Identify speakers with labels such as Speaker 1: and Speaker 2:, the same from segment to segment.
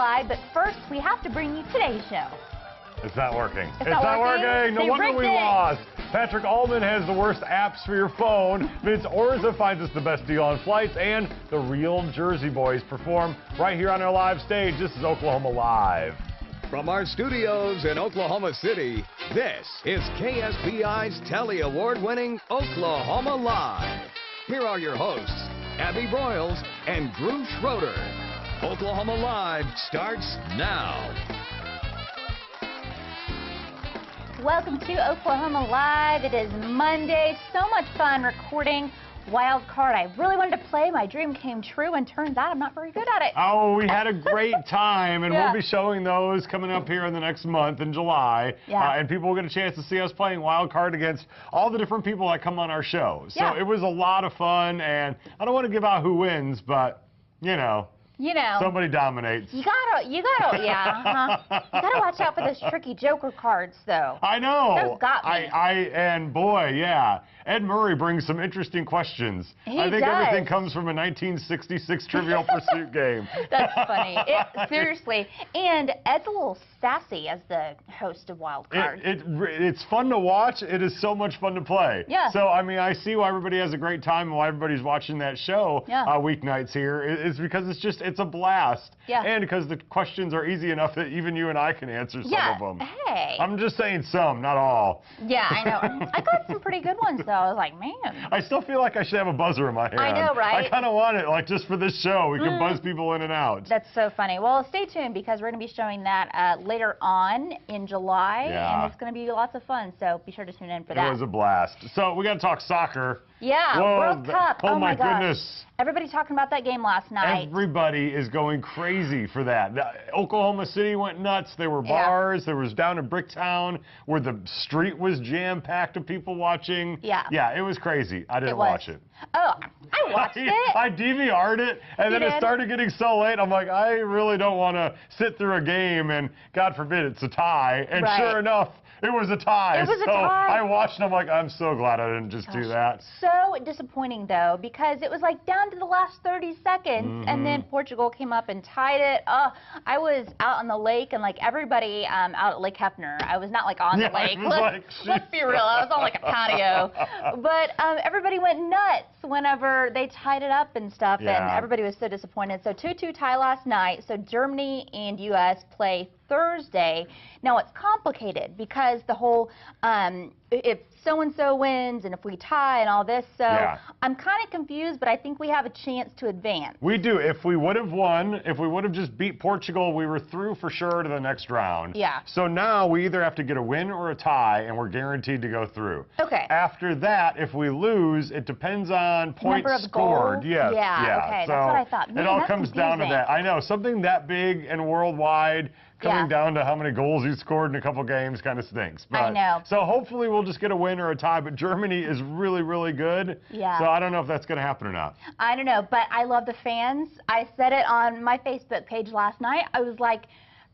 Speaker 1: Live, but first we have to bring you today's show.
Speaker 2: It's not working.
Speaker 1: It's not working.
Speaker 2: No wonder we lost. Patrick Allman has the worst apps for your phone. Vince Orza finds us the best deal on flights, and the real Jersey Boys perform right here on our live stage. This is Oklahoma Live.
Speaker 3: From our studios in Oklahoma City, this is KSBI's Telly Award-winning Oklahoma Live. Here are your hosts, Abby Broyles and Drew Schroeder. Oklahoma Live starts now.
Speaker 1: Welcome to Oklahoma Live. It is Monday. So much fun recording Wild Card. I really wanted to play. My dream came true, and turns out I'm not very good at it.
Speaker 2: Oh, we had a great time, and we'll be showing those coming up here in the next month in July. And people will get a chance to see us playing Wild Card against all the different people that come on our show. So it was a lot of fun, and I don't want to give out who wins, but, you know, somebody dominates.
Speaker 1: You gotta, You gotta watch out for those tricky Joker cards, though.
Speaker 2: I know.
Speaker 1: Those got me.
Speaker 2: And boy, Ed Murray brings some interesting questions. I think everything comes from a 1966 Trivial Pursuit game.
Speaker 1: That's funny. Seriously. And Ed's a little sassy as the host of Wild Card.
Speaker 2: It's fun to watch. It is so much fun to play.
Speaker 1: Yeah.
Speaker 2: So, I mean, I see why everybody has a great time and why everybody's watching that show weeknights here. It's because it's a blast.
Speaker 1: Yeah.
Speaker 2: And because the questions are easy enough that even you and I can answer some of them.
Speaker 1: Hey.
Speaker 2: I'm just saying some, not all.
Speaker 1: Yeah, I know. I got some pretty good ones, though. I was like, man.
Speaker 2: I still feel like I should have a buzzer in my hand.
Speaker 1: I know, right?
Speaker 2: I kind of want it, like, just for this show. We can buzz people in and out.
Speaker 1: That's so funny. Well, stay tuned because we're going to be showing that later on in July. And it's going to be lots of fun, so be sure to tune in for that.
Speaker 2: It was a blast. So we got to talk soccer.
Speaker 1: Yeah,
Speaker 2: Whoa,
Speaker 1: World Cup.
Speaker 2: Oh my
Speaker 1: gosh.
Speaker 2: goodness.
Speaker 1: Everybody talking about that game last night.
Speaker 2: Everybody is going crazy for that. Oklahoma City went nuts. There were bars. There was down in Bricktown where the street was jam-packed of people watching.
Speaker 1: Yeah.
Speaker 2: Yeah, it was crazy. I didn't watch it.
Speaker 1: Oh, I watched it.
Speaker 2: I DVR'd it, and then it started getting so late. I'm like, I really don't want to sit through a game, and God forbid it's a tie. And sure enough, it was a tie.
Speaker 1: It was a tie.
Speaker 2: I watched and I'm like, I'm so glad I didn't just do that.
Speaker 1: So disappointing, though, because it was like down to the last 30 seconds, and then Portugal came up and tied it. I was out on the lake, and like everybody out at Lake Hefner. I was not like on the lake. Let's be real. I was on like a patio. But everybody went nuts whenever they tied it up and stuff, and everybody was so disappointed. So 2-2 tie last night. So Germany and U.S. play Thursday. Now it's complicated because the whole if so-and-so wins and if we tie and all this, so I'm kind of confused, but I think we have a chance to advance.
Speaker 2: We do. If we would have won, if we would have just beat Portugal, we were through for sure to the next round.
Speaker 1: Yeah.
Speaker 2: So now we either have to get a win or a tie, and we're guaranteed to go through.
Speaker 1: Okay.
Speaker 2: After that, if we lose, it depends on points scored. Yes.
Speaker 1: Yeah, okay,
Speaker 2: So
Speaker 1: that's what I thought. Man,
Speaker 2: it all comes down to that. I know, something that big and worldwide coming down to how many goals you scored in a couple games kind of stinks. But,
Speaker 1: I know.
Speaker 2: So hopefully we'll just get a win or a tie, but Germany is really, really good.
Speaker 1: Yeah.
Speaker 2: So I don't know if that's going to happen or not.
Speaker 1: I don't know, but I love the fans. I said it on my Facebook page last night. I was like,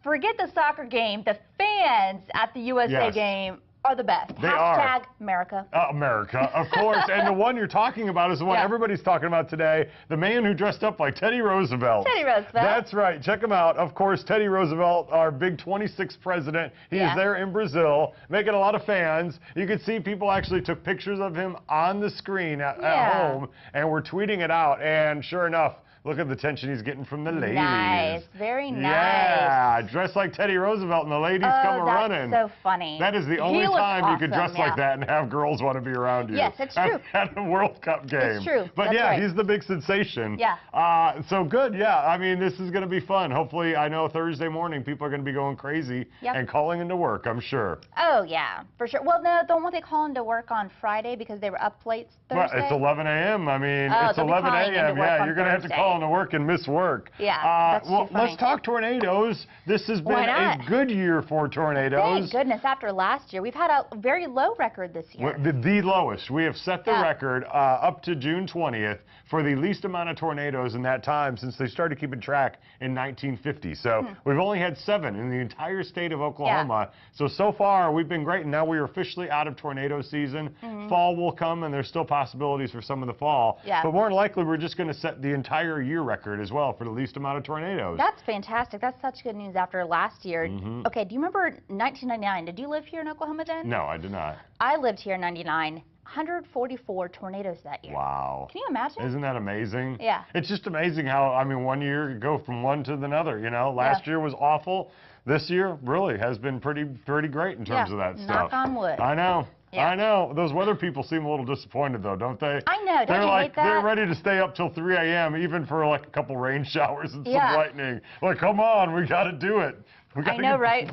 Speaker 1: forget the soccer game. The fans at the USA game are the best.
Speaker 2: They are.
Speaker 1: America.
Speaker 2: America, of course. And the one you're talking about is the one everybody's talking about today, the man who dressed up like Teddy Roosevelt.
Speaker 1: Teddy Roosevelt.
Speaker 2: That's right. Check him out. Of course, Teddy Roosevelt, our big 26th president. He is there in Brazil, making a lot of fans. You could see people actually took pictures of him on the screen at home, and were tweeting it out. And sure enough, look at the attention he's getting from the ladies.
Speaker 1: Nice. Very nice.
Speaker 2: Yeah. Dressed like Teddy Roosevelt and the ladies come running.
Speaker 1: That's so funny.
Speaker 2: That is the only time you could dress like that and have girls want to be around you.
Speaker 1: Yes, it's true.
Speaker 2: At a World Cup game.
Speaker 1: It's true.
Speaker 2: But he's the big sensation.
Speaker 1: Yeah.
Speaker 2: So good. Yeah. I mean, this is going to be fun. Hopefully, I know Thursday morning people are going to be going crazy and calling into work, I'm sure.
Speaker 1: Oh, yeah, for sure. Well, no, don't they call into work on Friday because they were up late Thursday?
Speaker 2: Well, it's 11 a.m. I mean, it's 11 a.m. Yeah, you're going to have to call into work and miss work.
Speaker 1: Yeah,
Speaker 2: well, let's talk tornadoes. This has been a good year for tornadoes.
Speaker 1: Thank goodness. After last year, we've had a very low record this year.
Speaker 2: The lowest. We have set the record up to June 20th for the least amount of tornadoes in that time since they started keeping track in 1950. So we've only had 7 in the entire state of Oklahoma. So far, we've been great, and now we are officially out of tornado season. Fall will come, and there's still possibilities for some of the fall. But more than likely, we're just going to set the entire year record as well for the least amount of tornadoes.
Speaker 1: That's fantastic. That's such good news after last year. Okay, do you remember 1999? Did you live here in Oklahoma then?
Speaker 2: No, I did not.
Speaker 1: I lived here in 99. 144 tornadoes that year.
Speaker 2: Wow.
Speaker 1: Can you imagine?
Speaker 2: Isn't that amazing?
Speaker 1: Yeah.
Speaker 2: It's just amazing how, I mean, one year you go from one to another, you know. Last year was awful. This year really has been pretty great in terms of that stuff.
Speaker 1: Knock on wood.
Speaker 2: I know.
Speaker 1: Yeah.
Speaker 2: I know. Those weather people seem a little disappointed, though, don't they?
Speaker 1: I know. Don't you hate that?
Speaker 2: They're ready to stay up till 3 a.m. even for like a couple rain showers and some
Speaker 1: Yeah.
Speaker 2: lightning. Like, come on, we got to do it.
Speaker 1: I know, right?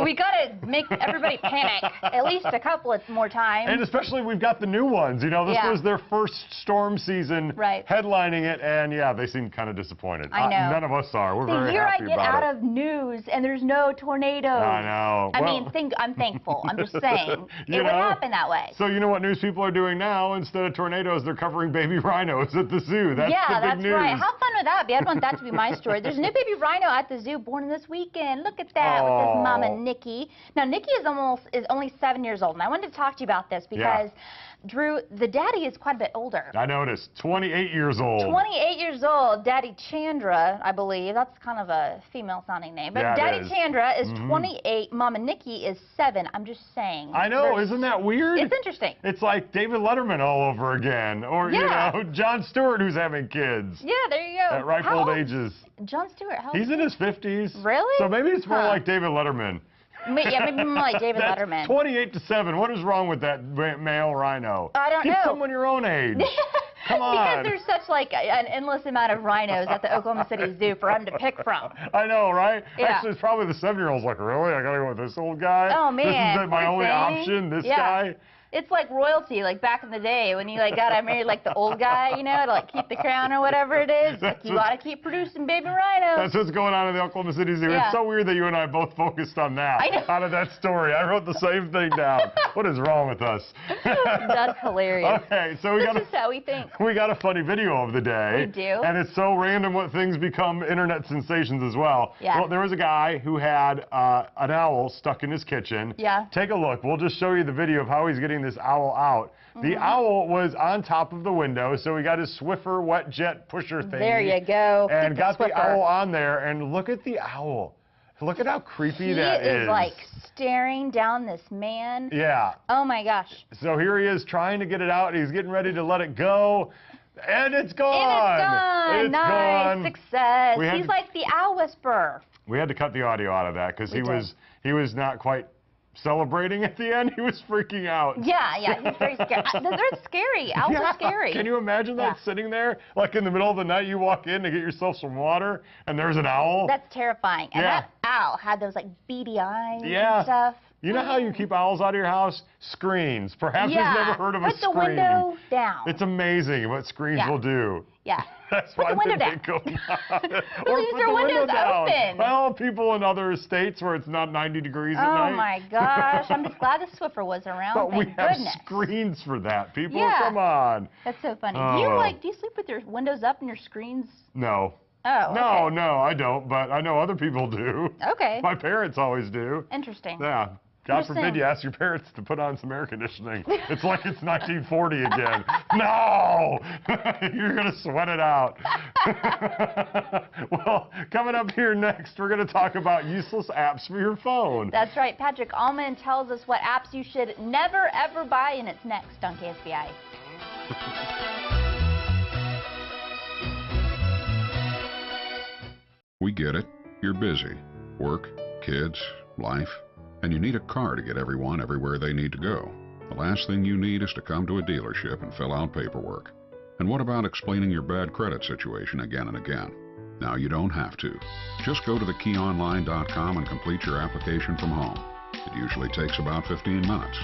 Speaker 1: We got to make everybody panic at least a couple of more times.
Speaker 2: And especially we've got the new ones. You know, this was their first storm season headlining it, and yeah, they seem kind of disappointed.
Speaker 1: I know.
Speaker 2: None of us are. We're very
Speaker 1: happy
Speaker 2: happy about it.
Speaker 1: The year I get out of news and there's no tornadoes.
Speaker 2: I know.
Speaker 1: I mean, I'm thankful. I'm just saying. It would happen that way.
Speaker 2: So you know what news people are doing now? Instead of tornadoes, they're covering baby rhinos at the zoo. That's the big news.
Speaker 1: Right. How fun would that be? I'd want that to be my story. There's a new baby rhino at the zoo born this weekend. Look at that with his mama Nikki. Now Nikki is only 7 years old, and I wanted to talk to you about this because Drew, the daddy is quite a bit older.
Speaker 2: I noticed. 28 years old.
Speaker 1: 28 years old. Daddy Chandra, I believe. That's kind of a female-sounding name. But Daddy Chandra is 28. Mama Nikki is 7. I'm just saying.
Speaker 2: I know. Isn't that weird?
Speaker 1: It's interesting.
Speaker 2: It's like David Letterman all over again. Or, you know, Jon Stewart who's having kids.
Speaker 1: Yeah, there you go.
Speaker 2: At ripe old ages.
Speaker 1: Jon Stewart, how old?
Speaker 2: He's in his 50s.
Speaker 1: Really?
Speaker 2: So maybe it's more like David Letterman.
Speaker 1: Yeah, maybe more like David Letterman.
Speaker 2: 28 to 7. What is wrong with that male rhino?
Speaker 1: I don't know.
Speaker 2: Get someone your own age. Come on.
Speaker 1: Because there's such like an endless amount of rhinos at the Oklahoma City Zoo for him to pick from.
Speaker 2: I know, right?
Speaker 1: Yeah.
Speaker 2: Actually, it's probably the 7-year-old's like, really? I gotta go with this old guy?
Speaker 1: Oh man.
Speaker 2: This is my only option, this guy?
Speaker 1: It's like royalty, like back in the day when you like got married like the old guy, you know, to like keep the crown or whatever it is. Like, you gotta keep producing baby rhinos.
Speaker 2: That's what's going on in the Oklahoma City Zoo.
Speaker 1: Yeah.
Speaker 2: It's so weird that you and I both focused on that.
Speaker 1: I know.
Speaker 2: Out of that story. I wrote the same thing down. What is wrong with us?
Speaker 1: That's hilarious.
Speaker 2: Okay, so
Speaker 1: this is how we think.
Speaker 2: We got a funny video of the day.
Speaker 1: We do.
Speaker 2: And it's so random what things become internet sensations as well.
Speaker 1: Yeah.
Speaker 2: Well, there was a guy who had an owl stuck in his kitchen.
Speaker 1: Yeah.
Speaker 2: Take a look. We'll just show you the video of how he's getting this owl out. The owl was on top of the window, so he got his Swiffer wet jet pusher thing.
Speaker 1: There you go.
Speaker 2: And got the owl on there, and look at the owl. Look at how creepy that is.
Speaker 1: He is like staring down this man.
Speaker 2: Yeah.
Speaker 1: Oh my gosh.
Speaker 2: So here he is trying to get it out. He's getting ready to let it go. And it's gone.
Speaker 1: And it's gone. Nice success. He's like the owl whisperer.
Speaker 2: We had to cut the audio out of that because he was not quite celebrating at the end. He was freaking out.
Speaker 1: Yeah, he's very scary. They're scary. Owls are scary.
Speaker 2: Can you imagine that sitting there, like in the middle of the night, you walk in to get yourself some water, and there's an owl?
Speaker 1: That's terrifying. And that owl had those like beady eyes and stuff.
Speaker 2: You know how you keep owls out of your house? Screens. Perhaps you've never heard of a screen.
Speaker 1: Put the window down.
Speaker 2: It's amazing what screens will do.
Speaker 1: Yeah.
Speaker 2: That's
Speaker 1: put
Speaker 2: why
Speaker 1: the window down.
Speaker 2: Go down. Or
Speaker 1: leave
Speaker 2: put
Speaker 1: your
Speaker 2: the
Speaker 1: windows
Speaker 2: window down.
Speaker 1: open.
Speaker 2: Well, people in other states where it's not 90 degrees at night.
Speaker 1: Oh my gosh. I'm just glad the Swiffer was around.
Speaker 2: But we have
Speaker 1: goodness.
Speaker 2: screens for that, people.
Speaker 1: Yeah.
Speaker 2: Come on.
Speaker 1: That's so funny.
Speaker 2: Oh.
Speaker 1: Do you sleep with your windows up and your screens?
Speaker 2: No.
Speaker 1: Oh, okay.
Speaker 2: No, I don't, but I know other people do.
Speaker 1: Okay.
Speaker 2: My parents always do.
Speaker 1: Interesting.
Speaker 2: Yeah. God forbid you ask your parents to put on some air conditioning. It's like it's 1940 again. No! You're going to sweat it out. Well, coming up here next, we're going to talk about useless apps for your phone.
Speaker 1: That's right. Patrick Allman tells us what apps you should never, ever buy, and it's next on KSBI.
Speaker 4: We get it. You're busy. Work, kids, life. And you need a car to get everyone everywhere they need to go. The last thing you need is to come to a dealership and fill out paperwork. And what about explaining your bad credit situation again and again? Now you don't have to. Just go to thekeyonline.com and complete your application from home. It usually takes about 15 minutes.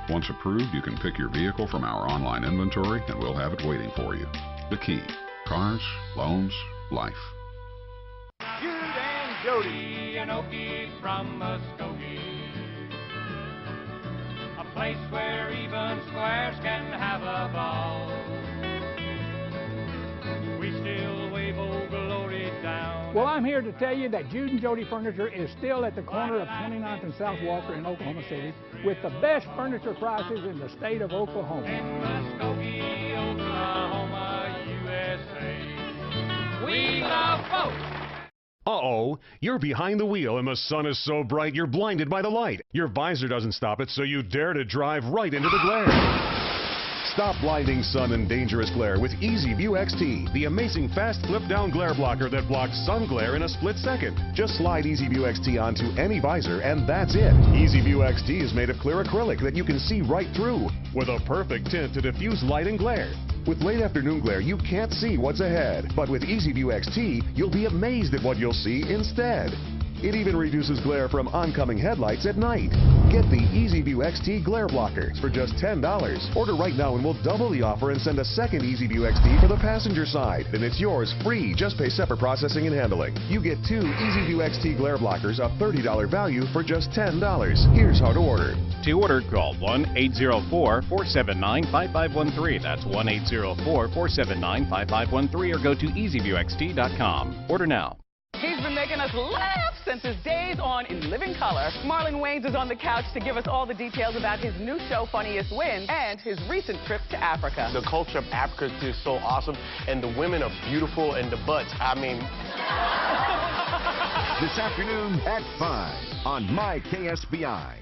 Speaker 4: Once approved, you can pick your vehicle from our online inventory and we'll have it waiting for you. The Key. Cars, loans, life.
Speaker 5: Jude and Jody and Okie from Muskogee. A place where even squares can have a ball. We still wave old glory down.
Speaker 6: Well, I'm here to tell you that Jude and Jody Furniture is still at the corner of 29th and South Walker in Oklahoma City with the best furniture prices in the state of Oklahoma.
Speaker 5: In Muskogee, Oklahoma, USA. We love boats.
Speaker 7: Uh-oh, you're behind the wheel and the sun is so bright you're blinded by the light. Your visor doesn't stop it, so you dare to drive right into the glare. Stop blinding sun and dangerous glare with EasyView XT, the amazing fast flip-down glare blocker that blocks sun glare in a split second. Just slide EasyView XT onto any visor and that's it. EasyView XT is made of clear acrylic that you can see right through, with a perfect tint to diffuse light and glare. With late afternoon glare, you can't see what's ahead. But with EasyView XT, you'll be amazed at what you'll see instead. It even reduces glare from oncoming headlights at night. Get the EasyView XT glare blockers for just $10. Order right now and we'll double the offer and send a second EasyView XT for the passenger side. Then it's yours free. Just pay separate processing and handling. You get 2 EasyView XT glare blockers, a $30 value for just $10. Here's how to order.
Speaker 8: To order, call 1-804-479-5513. That's 1-804-479-5513 or go to easyviewxt.com. Order now.
Speaker 9: He's been making us laugh since his days on In Living Color. Marlon Wayans is on the couch to give us all the details about his new show, Funniest Win, and his recent trip to Africa.
Speaker 10: The culture of Africa is just so awesome, and the women are beautiful, and the butts, I mean...
Speaker 3: This afternoon at 5 on My KSBI.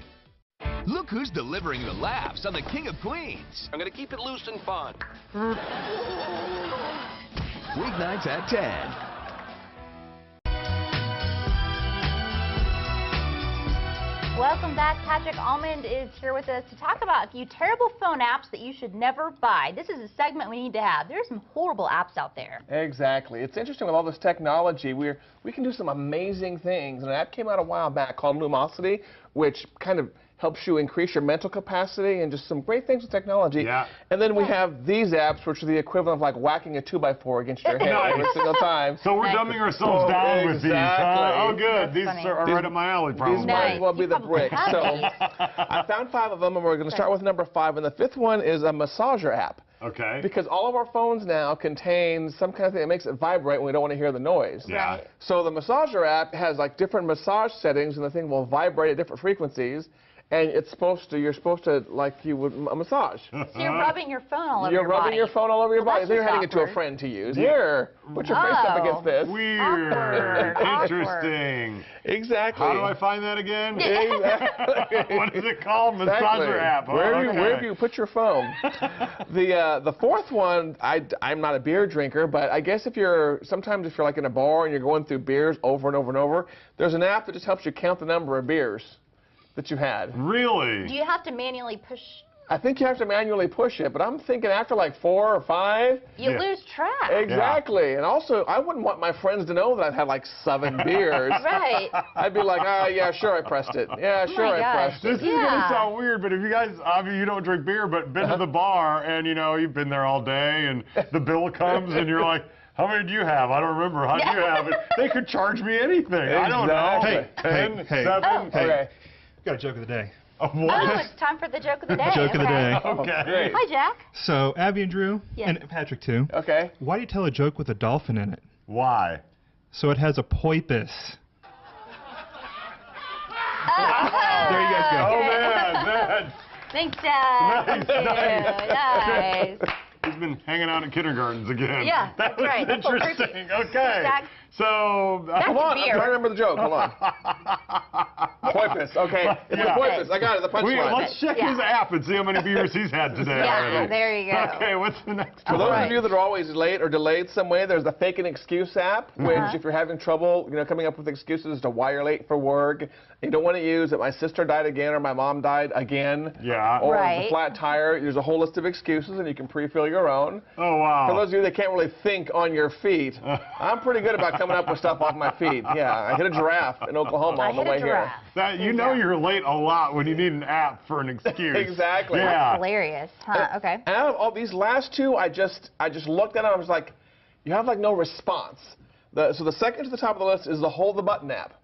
Speaker 11: Look who's delivering the laughs on the King of Queens.
Speaker 10: I'm going to keep it loose and fun.
Speaker 3: Weeknights at 10.
Speaker 1: Welcome back. Patrick Almond is here with us to talk about a few terrible phone apps that you should never buy. This is a segment we need to have. There's some horrible apps out there.
Speaker 10: Exactly. It's interesting with all this technology, we can do some amazing things. And an app came out a while back called Lumosity, which kind of helps you increase your mental capacity and just some great things with technology.
Speaker 2: Yeah.
Speaker 10: And then we have these apps, which are the equivalent of like whacking a 2x4 against your head every single time.
Speaker 2: So we're dumbing ourselves down with these. Oh, good. These
Speaker 1: funny.
Speaker 2: are right up my alley, probably.
Speaker 10: These might as well be the bricks. So I found 5 of them, and we're going to start with number 5. And the 5th one is a massager app.
Speaker 2: Okay.
Speaker 10: Because all of our phones now contain some kind of thing that makes it vibrate when we don't want to hear the noise.
Speaker 2: Yeah.
Speaker 1: Right.
Speaker 10: So the massager app has like different massage settings, and the thing will vibrate at different frequencies. And you're supposed to, like you would a massage.
Speaker 1: So you're rubbing your phone all over your body.
Speaker 10: You're rubbing your phone all over your body.
Speaker 1: that's
Speaker 10: Then you're
Speaker 1: just
Speaker 10: handing it to a
Speaker 1: awkward.
Speaker 10: friend to use. Here, put your face up against this.
Speaker 2: Weird.
Speaker 1: Awkward.
Speaker 2: Interesting.
Speaker 10: Exactly.
Speaker 2: How do I find that again?
Speaker 10: Exactly.
Speaker 2: What is it called?
Speaker 10: Exactly.
Speaker 2: Massager app. Oh,
Speaker 10: Where do you put your phone? The 4th one, I'm not a beer drinker, but I guess sometimes if you're like in a bar and you're going through beers over and over and over, there's an app that just helps you count the number of beers that you had.
Speaker 2: Really?
Speaker 1: Do you have to manually push?
Speaker 10: I think you have to manually push it, but I'm thinking after like 4 or 5.
Speaker 1: You lose track.
Speaker 10: Exactly. Yeah. And also, I wouldn't want my friends to know that I've had like 7 beers.
Speaker 1: Right.
Speaker 10: I'd be like, yeah, sure, I pressed it. Yeah, sure, I pressed
Speaker 2: This
Speaker 10: it.
Speaker 2: is going to sound weird, but if you guys, obviously you don't drink beer, but been to the bar and, you've been there all day and the bill comes and you're like, how many do you have? I don't remember. How do you have it? They could charge me anything.
Speaker 10: Exactly.
Speaker 2: I don't know. Hey, 10, 7.
Speaker 1: Oh.
Speaker 10: Okay.
Speaker 12: Got a joke of the day.
Speaker 2: What?
Speaker 1: Oh, it's time for the joke of the day.
Speaker 12: Joke of the day.
Speaker 2: Okay.
Speaker 1: Hi, Jack.
Speaker 12: So, Abby and Drew,
Speaker 1: Yes.
Speaker 12: and Patrick too.
Speaker 10: Okay.
Speaker 12: Why do you tell a joke with a dolphin in it?
Speaker 2: Why?
Speaker 12: So it has a poipus. There you guys go.
Speaker 2: Oh, man.
Speaker 1: Thanks, Jack.
Speaker 2: Nice,
Speaker 1: Thank you. Nice.
Speaker 2: He's been hanging out at kindergartens again.
Speaker 1: Yeah,
Speaker 2: that
Speaker 1: that's
Speaker 2: was
Speaker 1: right. That's so
Speaker 2: interesting.
Speaker 1: creepy.
Speaker 2: Okay.
Speaker 1: Jack.
Speaker 2: So,
Speaker 10: Come on, I'm trying to remember the joke. Hold on. Poipus. Okay. It's a poipus. I got it. The punchline.
Speaker 2: Let's check his app and see how many beers he's had today.
Speaker 1: Yeah,
Speaker 2: already.
Speaker 1: there you go.
Speaker 2: Okay, what's the next
Speaker 10: For
Speaker 2: one?
Speaker 10: those of you that are always late or delayed some way, there's the Fake an Excuse app, which if you're having trouble, coming up with excuses to why you're late for work, you don't want to use that my sister died again or my mom died again.
Speaker 2: Yeah.
Speaker 10: Or the flat tire. There's a whole list of excuses, and you can pre-fill your own.
Speaker 2: Oh, wow.
Speaker 10: For those of you that can't really think on your feet, I'm pretty good about coming up with stuff off my feet. Yeah, I hit a giraffe in Oklahoma on the way here.
Speaker 2: You're late a lot when you need an app for an excuse.
Speaker 10: Exactly.
Speaker 2: Yeah.
Speaker 1: That's hilarious. Huh, okay.
Speaker 10: And out of all these last 2, I just looked at it and I was like, you have like no response. So the second to the top of the list is the Hold the Button app.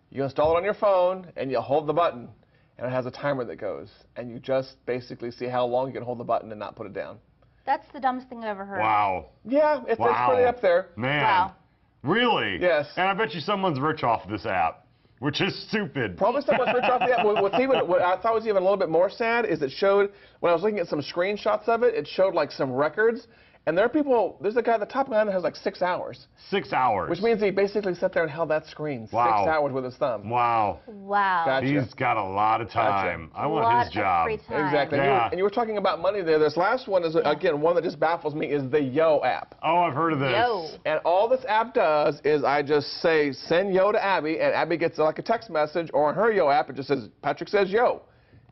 Speaker 10: You install it on your phone and you hold the button, and it has a timer that goes, and you just basically see how long you can hold the button and not put it down.
Speaker 1: That's the dumbest thing I've ever heard.
Speaker 2: Wow.
Speaker 10: Yeah, it's pretty up there.
Speaker 2: Man.
Speaker 1: Wow.
Speaker 2: Really?
Speaker 10: Yes.
Speaker 2: And I bet you someone's rich off this app, which is stupid.
Speaker 10: Probably someone's rich off the app. What I thought was even a little bit more sad is it showed, when I was looking at some screenshots of it, it showed like some records, And there are people, there's a guy, the top guy that has like 6 hours.
Speaker 2: 6 hours.
Speaker 10: Which means he basically sat there and held that screen 6 hours with his thumb.
Speaker 2: Wow.
Speaker 1: Wow.
Speaker 10: Gotcha.
Speaker 2: He's got a lot of time. I want his job.
Speaker 1: Free time.
Speaker 10: Exactly.
Speaker 2: Yeah.
Speaker 10: And you were talking about money there. This last one is, again, one that just baffles me is the Yo app.
Speaker 2: Oh, I've heard of this.
Speaker 1: Yo.
Speaker 10: And all this app does is I just say, send Yo to Abby, and Abby gets like a text message, or on her Yo app, it just says, Patrick says Yo.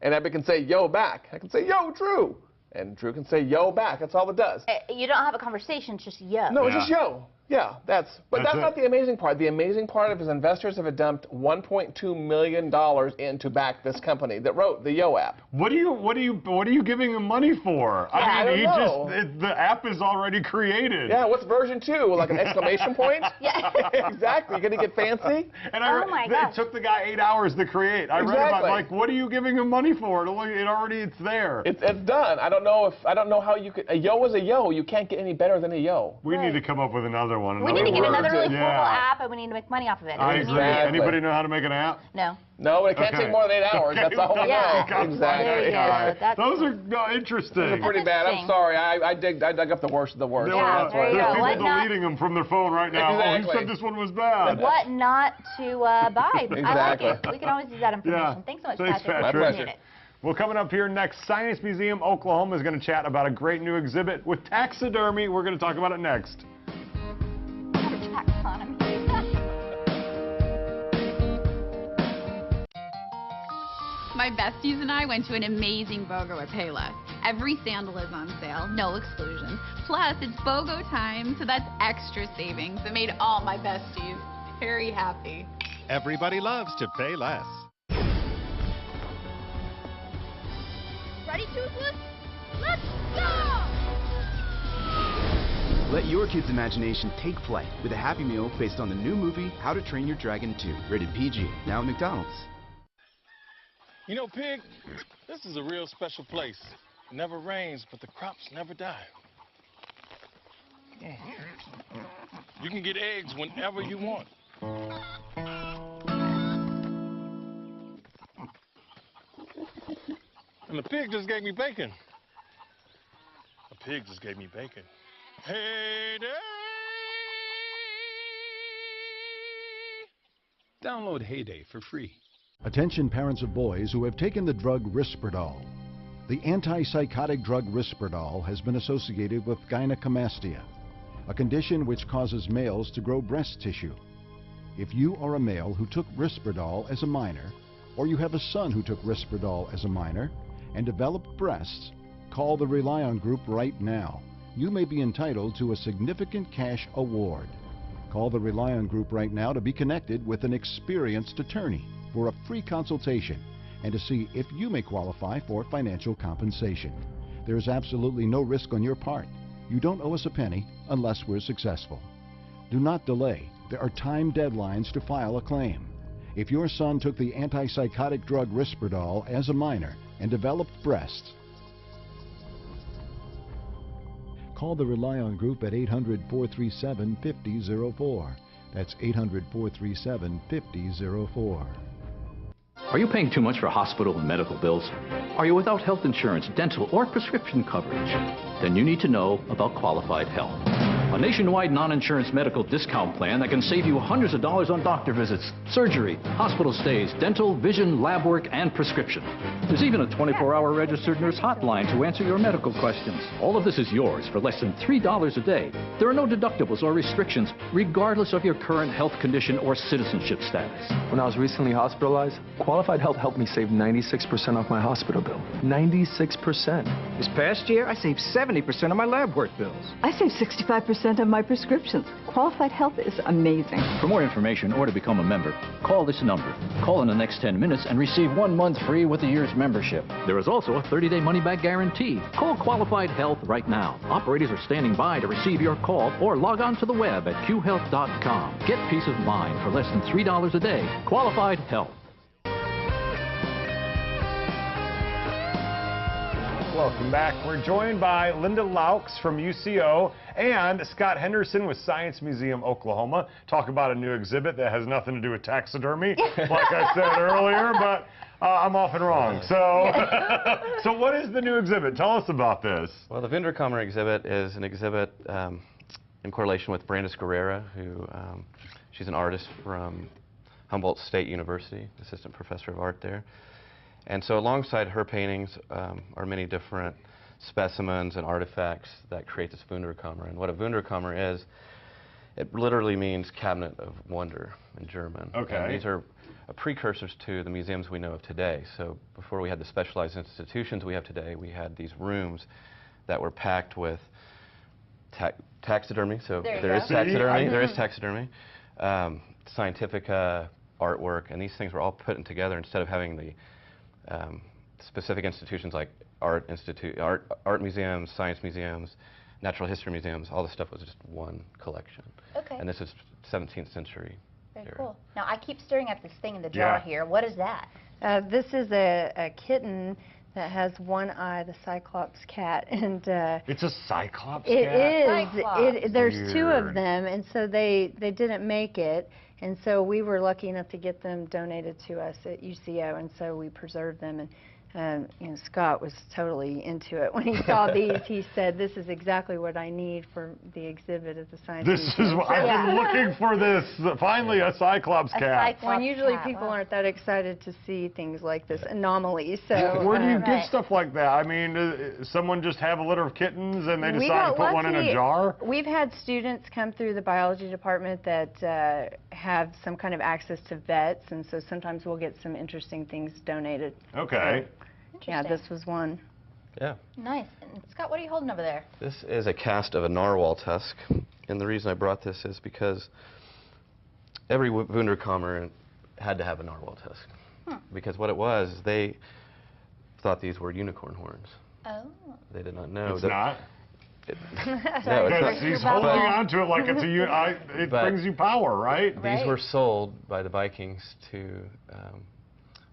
Speaker 10: And Abby can say Yo back. I can say Yo, Drew. And Drew can say Yo back. That's all it does.
Speaker 1: You don't have a conversation, it's just yo.
Speaker 10: No, it's just Yo. Yeah, that's not the amazing part. The amazing part of his investors have dumped $1.2 million in to back this company that wrote the Yo app.
Speaker 2: What are you giving him money for?
Speaker 10: I don't know.
Speaker 2: The app is already created.
Speaker 10: Yeah, what's version 2? Like an exclamation point?
Speaker 1: Yeah.
Speaker 10: Exactly. You're gonna get fancy?
Speaker 2: And
Speaker 1: my gosh.
Speaker 2: It took the guy 8 hours to create. I read about like, what are you giving him money for? It's there.
Speaker 10: It's done. I don't know how you could. A Yo is a Yo. You can't get any better than a Yo.
Speaker 2: We need to come up with another one.
Speaker 1: We need to get another really cool app, and we need to make money off of it.
Speaker 2: I agree. Anybody know how to make an app?
Speaker 1: No.
Speaker 10: No, it can't take more than 8 hours. That's all we know.
Speaker 1: Exactly. There you go.
Speaker 2: Those are interesting.
Speaker 10: Those are pretty bad. I'm sorry. I dug up the worst of the worst.
Speaker 1: Yeah, there you go.
Speaker 2: There's people deleting them from their phone right now.
Speaker 10: Exactly.
Speaker 2: Oh, he said this one was bad.
Speaker 1: What not to buy.
Speaker 10: Exactly.
Speaker 1: I like it. We can always use that information.
Speaker 2: Yeah.
Speaker 1: Thanks so much,
Speaker 2: Thanks,
Speaker 1: Patrick.
Speaker 2: Patrick.
Speaker 1: We appreciate it.
Speaker 2: Well, coming up here next, Science Museum Oklahoma is going to chat about a great new exhibit with taxidermy. We're going to talk about it next.
Speaker 13: My besties and I went to an amazing BOGO at Payless. Every sandal is on sale, no exclusions. Plus, it's BOGO time, so that's extra savings. It made all my besties very happy.
Speaker 7: Everybody loves to pay less.
Speaker 13: Ready, Toothless? Let's go!
Speaker 14: Let your kids' imagination take flight with a Happy Meal based on the new movie How to Train Your Dragon 2, rated PG, now at McDonald's.
Speaker 15: You know, Pig, this is a real special place. It never rains, but the crops never die. You can get eggs whenever you want. And the pig just gave me bacon. A pig just gave me bacon. Hey there!
Speaker 16: Download Heyday for free.
Speaker 17: Attention parents of boys who have taken the drug Risperdal. The antipsychotic drug Risperdal has been associated with gynecomastia, a condition which causes males to grow breast tissue. If you are a male who took Risperdal as a minor, or you have a son who took Risperdal as a minor and developed breasts, call the Rely On Group right now. You may be entitled to a significant cash award. Call the Rely On Group right now to be connected with an experienced attorney for a free consultation and to see if you may qualify for financial compensation. There is absolutely no risk on your part. You don't owe us a penny unless we're successful. Do not delay. There are time deadlines to file a claim. If your son took the antipsychotic drug Risperdal as a minor and developed breasts, call the Rely On Group at 800-437-5004. That's 800-437-5004.
Speaker 18: Are you paying too much for hospital and medical bills? Are you without health insurance, dental, or prescription coverage? Then you need to know about Qualified Health, a nationwide non-insurance medical discount plan that can save you hundreds of dollars on doctor visits, surgery, hospital stays, dental, vision, lab work, and prescription. There's even a 24-hour registered nurse hotline to answer your medical questions. All of this is yours for less than $3 a day. There are no deductibles or restrictions, regardless of your current health condition or citizenship status.
Speaker 19: When I was recently hospitalized, Qualified Health helped me save 96% off my hospital bill. 96%.
Speaker 20: This past year, I saved 70% of my lab work bills.
Speaker 21: I saved 65% of my prescriptions. Qualified Health is amazing.
Speaker 18: For more information or to become a member, call this number. Call in the next 10 minutes and receive 1 month free with a year's membership. There is also a 30-day money-back guarantee. Call Qualified Health right now. Operators are standing by to receive your call or log on to the web at qhealth.com. Get peace of mind for less than $3 a day. Qualified Health.
Speaker 2: Welcome back. We're joined by Linda Laux from UCO and Scott Henderson with Science Museum Oklahoma. Talk about a new exhibit that has nothing to do with taxidermy, like I said earlier, but I'm often wrong. So what is the new exhibit? Tell us about this.
Speaker 4: Well, the Wunderkammer exhibit is an exhibit in correlation with Brandes Guerrera, who she's an artist from Humboldt State University, assistant professor of art there. And so alongside her paintings are many different specimens and artifacts that create this Wunderkammer. And what a Wunderkammer is, it literally means cabinet of wonder in German.
Speaker 2: Okay.
Speaker 4: And these are precursors to the museums we know of today. So before we had the specialized institutions we have today, we had these rooms that were packed with taxidermy. So there is taxidermy, scientific artwork, and these things were all put together instead of having the specific institutions like art museums, science museums, natural history museums. All the stuff was just one collection.
Speaker 1: Okay.
Speaker 4: And this is 17th century.
Speaker 1: Very cool. Now I keep staring at this thing in the jar here. What is that?
Speaker 22: This is a kitten that has one eye, the Cyclops cat, and
Speaker 2: it's a Cyclops
Speaker 22: cat.
Speaker 2: It
Speaker 22: is. There's two of them, and so they didn't make it. And so we were lucky enough to get them donated to us at UCO, and so we preserved them. And you know, Scott was totally into it when he saw these. He said, "This is exactly what I need for the exhibit at the Science Museum."
Speaker 2: This is what I've been looking for. This finally a Cyclops cat.
Speaker 22: When usually people aren't that excited to see things like this anomalies. So
Speaker 2: where do you get stuff like that? I mean, does someone just have a litter of kittens and they decide to put one in a jar?
Speaker 22: We've had students come through the biology department that have some kind of access to vets, and so sometimes we'll get some interesting things donated.
Speaker 2: Okay.
Speaker 22: Yeah, this was one.
Speaker 4: Yeah.
Speaker 1: Nice. And Scott, what are you holding over there?
Speaker 4: This is a cast of a narwhal tusk, and the reason I brought this is because every Wunderkammer had to have a narwhal tusk. Because what it was, they thought these were unicorn horns.
Speaker 1: Oh.
Speaker 4: They did not know.
Speaker 2: It's not?
Speaker 4: No, it's not.
Speaker 2: He's holding on to it like it's it brings you power, right?
Speaker 4: These were sold by the Vikings to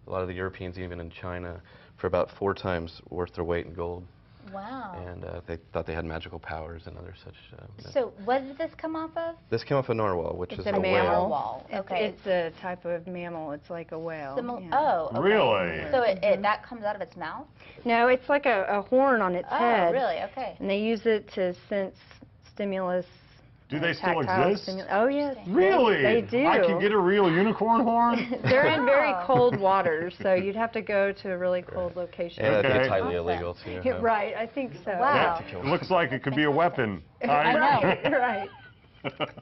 Speaker 4: a lot of the Europeans, even in China, for about 4 times worth their weight in gold.
Speaker 1: Wow.
Speaker 4: And they thought they had magical powers and other such.
Speaker 1: So what did this come off of?
Speaker 4: This came off a narwhal, which is
Speaker 22: a
Speaker 4: whale.
Speaker 22: Mammal. Okay. It's a type of mammal. It's like a whale.
Speaker 1: Oh, okay.
Speaker 2: Really?
Speaker 1: So that comes out of its mouth?
Speaker 22: No, it's like a horn on its head.
Speaker 1: Oh, really? Okay.
Speaker 22: And they use it to sense stimulus.
Speaker 2: Do they still exist?
Speaker 22: Oh, yes.
Speaker 2: Really?
Speaker 22: They do.
Speaker 2: I can get a real unicorn horn?
Speaker 22: They're in very cold waters, so you'd have to go to a really cold location.
Speaker 4: Yeah, it's highly illegal, too.
Speaker 22: Right, I think so.
Speaker 1: Wow.
Speaker 2: It looks like it could be a weapon.
Speaker 1: I know.
Speaker 22: Right.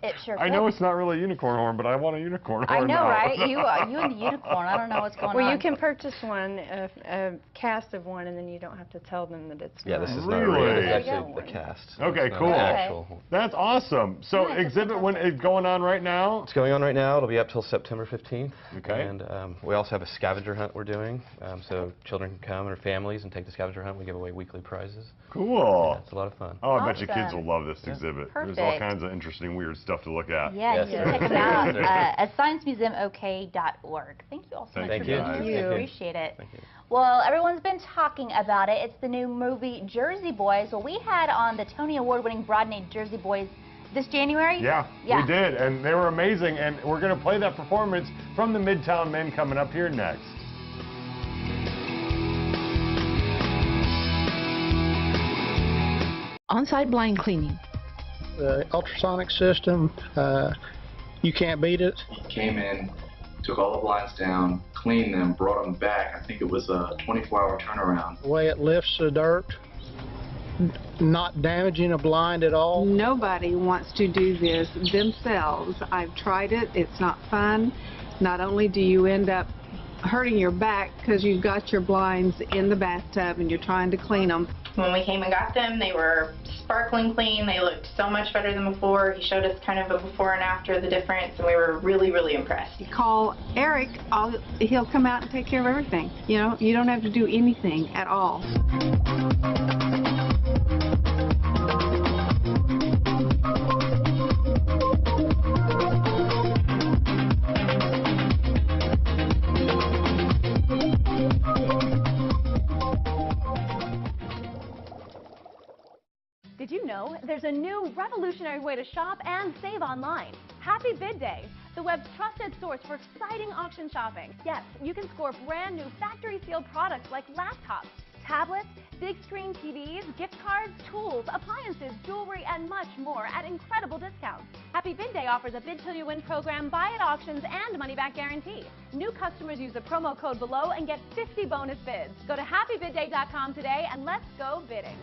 Speaker 1: It sure
Speaker 2: I know it's not really a unicorn horn, but I want a unicorn horn.
Speaker 1: I know,
Speaker 2: now.
Speaker 1: right? You and the unicorn. I don't know what's going on.
Speaker 22: Well, you can purchase one, a cast of one, and then you don't have to tell them that it's
Speaker 4: this is
Speaker 2: really?
Speaker 4: not real. It's actually the cast.
Speaker 2: Okay, cool.
Speaker 4: Actual.
Speaker 2: That's awesome. So exhibit when it's going on right now?
Speaker 4: It's going on right now. It'll be up till September 15th.
Speaker 2: Okay.
Speaker 4: And we also have a scavenger hunt we're doing. So children can come, or families, and take the scavenger hunt. We give away weekly prizes.
Speaker 2: Cool.
Speaker 4: Yeah, it's a lot of fun.
Speaker 2: Oh, I bet you kids will love this exhibit.
Speaker 1: Perfect.
Speaker 2: There's all kinds of interesting, weird stuff to look at.
Speaker 1: Yeah, you can check them out at sciencemuseumok.org. Thank you all so much for being here. We appreciate it.
Speaker 4: Thank you.
Speaker 1: Well, everyone's been talking about it. It's the new movie Jersey Boys. Well, we had on the Tony Award-winning Broadway Jersey Boys this January.
Speaker 2: Yeah, we did, and they were amazing. And we're going to play that performance from the Midtown Men coming up here next.
Speaker 23: On-site blind cleaning.
Speaker 24: The ultrasonic system, you can't beat it.
Speaker 25: Came in, took all the blinds down, cleaned them, brought them back. I think it was a 24-hour turnaround.
Speaker 24: The way it lifts the dirt, not damaging a blind at all.
Speaker 26: Nobody wants to do this themselves. I've tried it. It's not fun. Not only do you end up hurting your back because you've got your blinds in the bathtub and you're trying to clean them.
Speaker 27: When we came and got them, they were sparkling clean. They looked so much better than before. He showed us kind of a before and after the difference, and we were really, really impressed.
Speaker 26: You call Eric, he'll come out and take care of everything. You know, you don't have to do anything at all.
Speaker 3: there's a new revolutionary way to shop and save online. Happy Bid Day, the web's trusted source for exciting auction shopping. Yes, you can score brand new factory-sealed products like laptops, tablets, big screen TVs, gift cards, tools, appliances, jewelry, and much more at incredible discounts. Happy Bid Day offers a bid till you win program, buy at auctions, and money-back guarantee. New customers use the promo code below and get 50 bonus bids. Go to happybidday.com today and let's go bidding.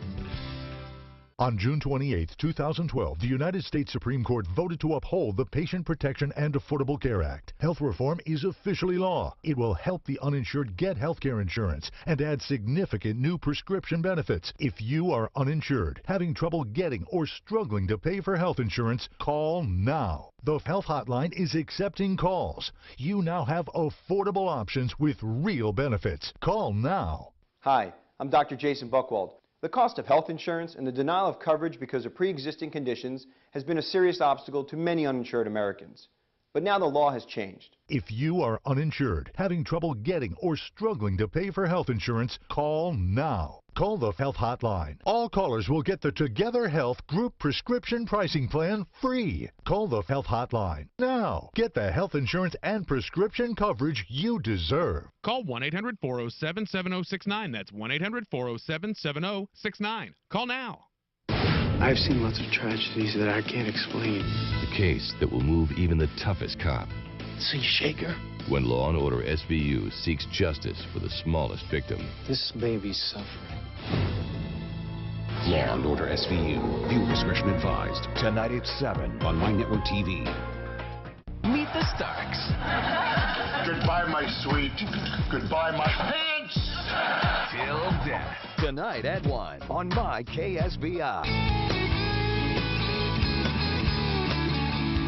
Speaker 5: On June 28, 2012, the United States Supreme Court voted to uphold the Patient Protection and Affordable Care Act. Health reform is officially law. It will help the uninsured get health care insurance and add significant new prescription benefits. If you are uninsured, having trouble getting or struggling to pay for health insurance, call now. The Health Hotline is accepting calls. You now have affordable options with real benefits. Call now.
Speaker 6: Hi, I'm Dr. Jason Buchwald. The cost of health insurance and the denial of coverage because of pre-existing conditions has been a serious obstacle to many uninsured Americans. But now the law has changed.
Speaker 5: If you are uninsured, having trouble getting or struggling to pay for health insurance, call now. Call the Health Hotline. All callers will get the Together Health Group Prescription Pricing Plan free. Call the Health Hotline now. Get the health insurance and prescription coverage you deserve.
Speaker 8: Call 1-800-407-7069. That's 1-800-407-7069. Call now.
Speaker 9: I've seen lots of tragedies that I can't explain.
Speaker 11: The case that will move even the toughest cop.
Speaker 9: See Shaker?
Speaker 11: When Law & Order SVU seeks justice for the smallest victim.
Speaker 9: This baby's suffering.
Speaker 7: Law & Order SVU. Viewer discretion advised. Tonight at 7 on My Network TV.
Speaker 23: Meet the Starks.
Speaker 28: Goodbye, my sweet. Goodbye, my pants.
Speaker 23: Till death. Tonight at 1 on My KSBI.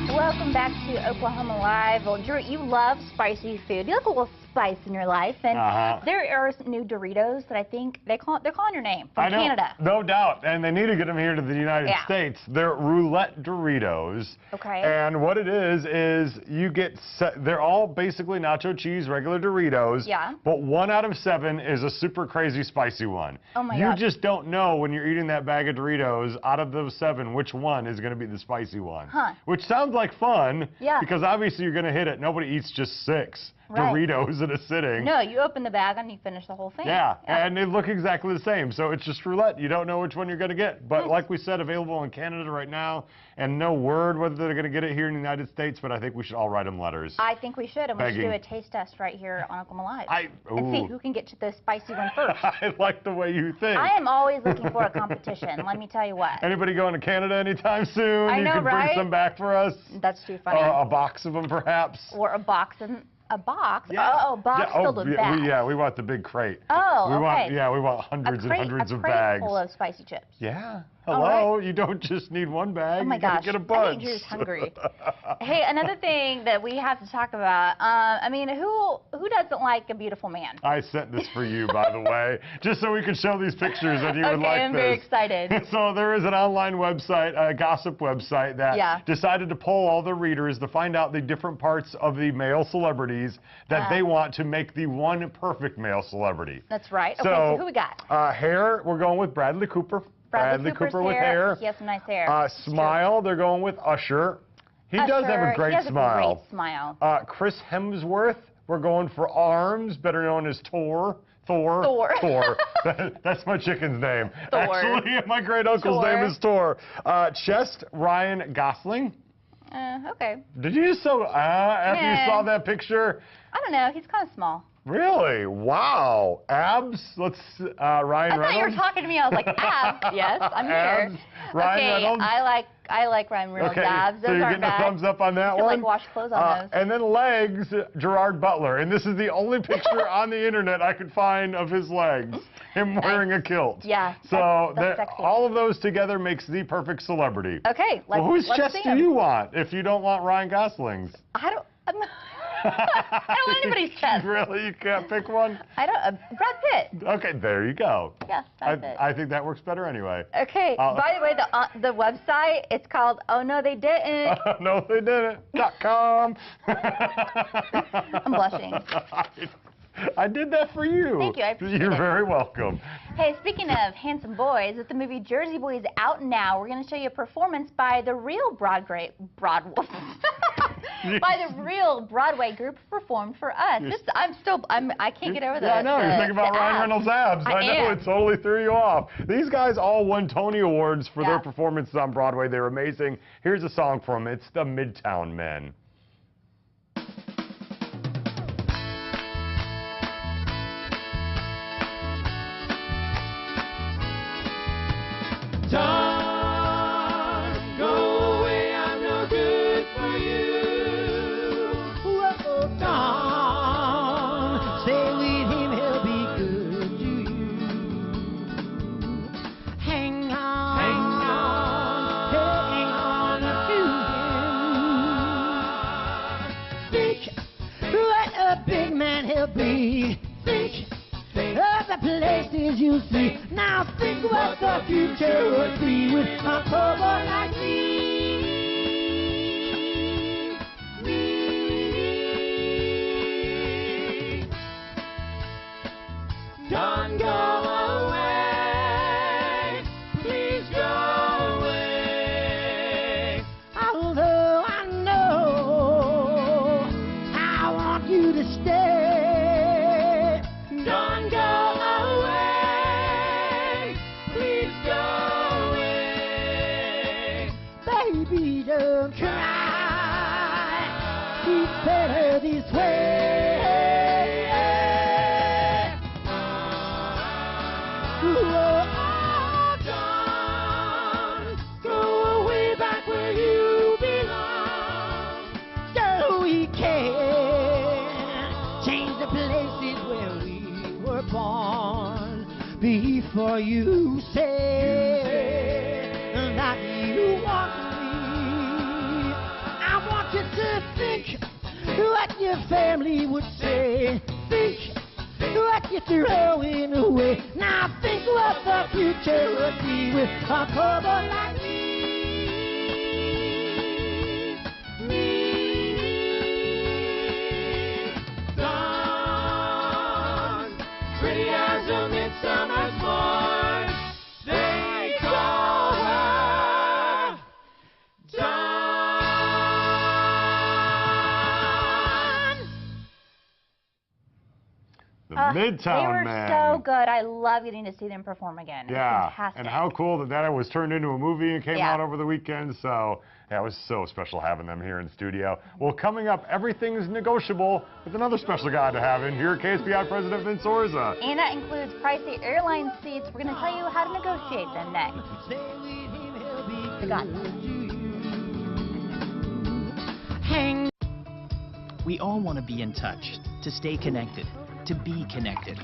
Speaker 1: Welcome back to Oklahoma Live. Well, Drew, you love spicy food. You like a little spice in your life, and there are some new Doritos that I think they're calling your name from Canada.
Speaker 2: No doubt, and they need to get them here to the United States. They're roulette Doritos.
Speaker 1: Okay.
Speaker 2: And what it is you get they're all basically nacho cheese, regular Doritos.
Speaker 1: Yeah.
Speaker 2: But 1 out of 7 is a super crazy spicy one.
Speaker 1: Oh my
Speaker 2: God.
Speaker 1: God.
Speaker 2: You just don't know when you're eating that bag of Doritos out of those 7 which one is going to be the spicy one.
Speaker 1: Huh.
Speaker 2: Which sounds like fun.
Speaker 1: Yeah.
Speaker 2: Because obviously you're going to hit it. Nobody eats just 6 Doritos in a sitting.
Speaker 1: No, you open the bag and you finish the whole thing.
Speaker 2: Yeah, and they look exactly the same. So it's just roulette. You don't know which one you're going to get. But like we said, available in Canada right now, and no word whether they're going to get it here in the United States, but I think we should all write them letters.
Speaker 1: I think we should, and we should
Speaker 2: Begging.
Speaker 1: do a taste test right here on Oklahoma Live.
Speaker 2: Ooh.
Speaker 1: And see who can get to the spicy one first.
Speaker 2: I like the way you think.
Speaker 1: I am always looking for a competition, let me tell you what.
Speaker 2: Anybody going to Canada anytime soon?
Speaker 1: I know,
Speaker 2: you can
Speaker 1: right?
Speaker 2: bring some back for us.
Speaker 1: That's too funny.
Speaker 2: Or a box of them, perhaps.
Speaker 1: Or a box and a box?
Speaker 2: Yeah.
Speaker 1: Oh, box filled with bags.
Speaker 2: We want the big crate.
Speaker 1: Oh,
Speaker 2: we want hundreds and hundreds of bags.
Speaker 1: A crate full of spicy chips.
Speaker 2: Yeah. Hello, you don't just need one bag.
Speaker 1: Oh my
Speaker 2: you gotta
Speaker 1: gosh,
Speaker 2: get a bunch.
Speaker 1: I think Drew's hungry. Hey, another thing that we have to talk about. I mean, who doesn't like a beautiful man?
Speaker 2: I sent this for you, by the way, just so we could show these pictures and you would like this.
Speaker 1: Okay, I'm very excited.
Speaker 2: So there is an online website, a gossip website that decided to poll all the readers to find out the different parts of the male celebrities that they want to make the one perfect male celebrity.
Speaker 1: That's right. Okay, so who we got?
Speaker 2: Hair, we're going with Bradley Cooper.
Speaker 1: Bradley
Speaker 2: Cooper with
Speaker 1: hair.
Speaker 2: hair.
Speaker 1: He has some nice hair.
Speaker 2: Smile, they're going with Usher. He does have a great smile.
Speaker 1: He has a great smile.
Speaker 2: Chris Hemsworth, we're going for arms, better known as Thor. Thor. That's my chicken's name.
Speaker 1: Thor.
Speaker 2: Actually, my great uncle's name is Thor. Chest, Ryan Gosling.
Speaker 1: Okay.
Speaker 2: Did you just after you saw that picture?
Speaker 1: I don't know. He's kind of small.
Speaker 2: Really? Wow. Abs? Let's, Ryan Reynolds?
Speaker 1: I thought you were talking to me. I was like, abs. Yes, I'm
Speaker 2: abs.
Speaker 1: here.
Speaker 2: Ryan Reynolds?
Speaker 1: I like Ryan Reynolds'
Speaker 2: okay,
Speaker 1: abs. Those
Speaker 2: so you're
Speaker 1: aren't
Speaker 2: getting
Speaker 1: bad.
Speaker 2: a thumbs up on that
Speaker 1: you
Speaker 2: one?
Speaker 1: Like wash clothes on those.
Speaker 2: And then legs, Gerard Butler. And this is the only picture on the internet I could find of his legs. Him wearing a kilt.
Speaker 1: Yeah.
Speaker 2: So
Speaker 1: that's sexy.
Speaker 2: all of those together makes the perfect celebrity.
Speaker 1: Okay.
Speaker 2: Well, whose chest do you want if you don't want Ryan Gosling's?
Speaker 1: I don't want anybody's chest.
Speaker 2: Really? You can't pick one?
Speaker 1: I don't. Brad Pitt.
Speaker 2: Okay, there you go.
Speaker 1: Yeah, Brad Pitt.
Speaker 2: I think that works better anyway.
Speaker 1: Okay. By the way, the website, it's called Oh No They Didn't.
Speaker 2: No They Didn't.com.
Speaker 1: I'm blushing.
Speaker 2: I did that for you.
Speaker 1: Thank you. I appreciate
Speaker 2: You're
Speaker 1: it.
Speaker 2: very welcome.
Speaker 1: Hey, speaking of handsome boys, with the movie Jersey Boys out now, we're going to show you a performance by the real Broadway group performed for us. I can't get over that.
Speaker 2: Yeah, I know. You're thinking about Ryan Reynolds' abs. I know, it totally threw you off. These guys all won Tony Awards for their performances on Broadway. They were amazing. Here's a song from them. It's the Midtown Men.
Speaker 8: Don't go away, I'm no good for you. Whoa, don't stay with him, he'll be good to you. Hang on to him. Think what a big man he'll be. Think of the places you see. Now think what the future would be with a poor boy like me. Don't go away, please go away. Although I know I want you to stay. Don't go away, please go away. Baby, don't cry, it's better this way. Oh, don't go away back where you belong. So we can change the places where we were born. Before you say that you want me, I want you to think what your family would say. Think what you're throwing away. Now think what the future would be with a poor boy like me. Dawn, pretty as a midsummer's morn, they call her Dawn.
Speaker 2: The Midtown
Speaker 1: They were
Speaker 2: Men.
Speaker 1: so good. I love getting to see them perform again. It was fantastic.
Speaker 2: And how cool that was turned into a movie and came out over the weekend. So, yeah, it was so special having them here in the studio. Well, coming up, everything is negotiable with another special guy to have in here, KSBI President Vince Orza.
Speaker 1: And that includes pricey airline seats. We're going to tell you how to negotiate them next.
Speaker 10: We all want to be in touch, to stay connected, to be connected.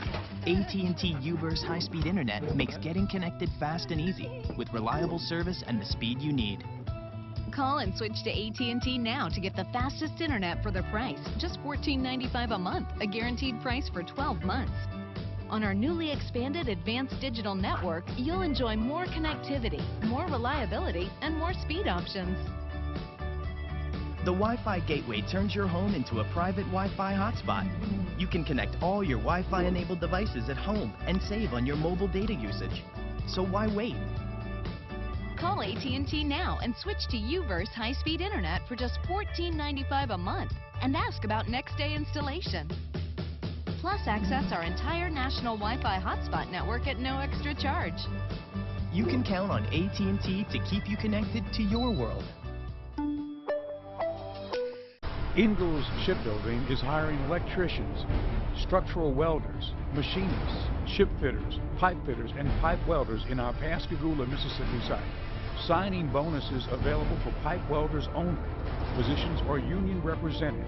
Speaker 10: AT&T U-verse high-speed internet makes getting connected fast and easy, with reliable service and the speed you need.
Speaker 12: Call and switch to AT&T now to get the fastest internet for the price, just $14.95 a month, a guaranteed price for 12 months. On our newly expanded advanced digital network, you'll enjoy more connectivity, more reliability, and more speed options.
Speaker 10: The Wi-Fi Gateway turns your home into a private Wi-Fi hotspot. You can connect all your Wi-Fi enabled devices at home and save on your mobile data usage. So why wait?
Speaker 12: Call AT&T now and switch to U-verse high-speed internet for just $14.95 a month and ask about next-day installation. Plus, access our entire national Wi-Fi hotspot network at no extra charge.
Speaker 10: You can count on AT&T to keep you connected to your world.
Speaker 13: Ingalls Shipbuilding is hiring electricians, structural welders, machinists, ship fitters, pipe fitters, and pipe welders in our Pascagoula, Mississippi site. Signing bonuses available for pipe welders only. Positions are union represented.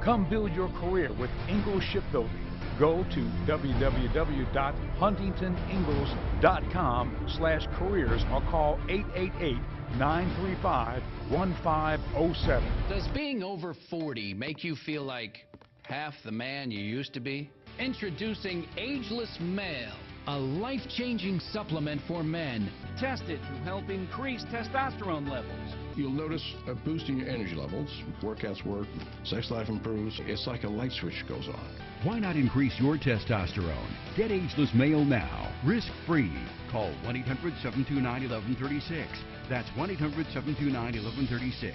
Speaker 13: Come build your career with Ingalls Shipbuilding. Go to www.huntingtoningalls.com/careers or call 888-935-1507.
Speaker 14: Does being over 40 make you feel like half the man you used to be? Introducing Ageless Male, a life-changing supplement for men.
Speaker 15: Tested to help increase testosterone levels, You'll notice a boost in your energy levels, workouts work, sex life improves. It's like a light switch goes on.
Speaker 16: Why not increase your testosterone? Get Ageless Male now, risk-free. Call 1-800-729-1136. That's 1-800-729-1136.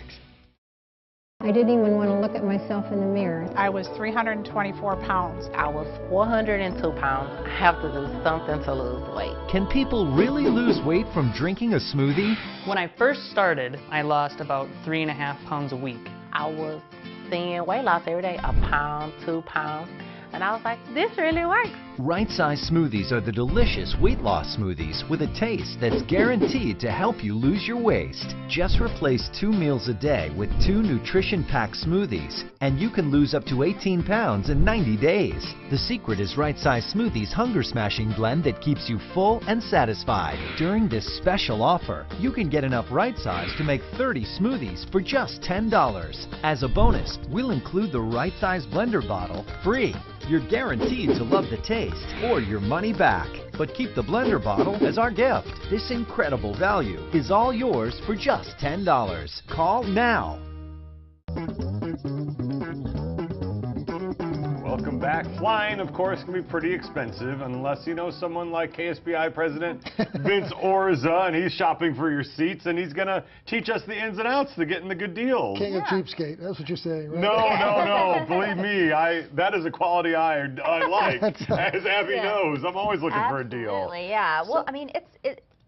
Speaker 17: I didn't even want to look at myself in the mirror.
Speaker 18: I was 324 pounds.
Speaker 19: I was 402 pounds. I have to do something to lose weight.
Speaker 20: Can people really lose weight from drinking a smoothie?
Speaker 21: When I first started, I lost about 3.5 pounds a week.
Speaker 19: I was seeing weight loss every day, 1 pound, 2 pounds. And I was like, this really works.
Speaker 20: Right Size Smoothies are the delicious weight loss smoothies with a taste that's guaranteed to help you lose your waist. Just replace 2 meals a day with 2 nutrition-packed smoothies, and you can lose up to 18 pounds in 90 days. The secret is Right Size Smoothies' hunger-smashing blend that keeps you full and satisfied. During this special offer, you can get enough Right Size to make 30 smoothies for just $10. As a bonus, we'll include the Right Size blender bottle free. You're guaranteed to love the taste or your money back. But keep the blender bottle as our gift. This incredible value is all yours for just $10. Call now.
Speaker 2: Welcome back. Flying, of course, can be pretty expensive unless you know someone like KSBI President Vince Orza, and he's shopping for your seats, and he's going to teach us the ins and outs to getting the good deals.
Speaker 22: King of cheapskate, that's what you're saying, right?
Speaker 2: No. Believe me, that is a quality I like, as Abby knows. I'm always looking for a deal.
Speaker 1: Absolutely, yeah. Well, I mean,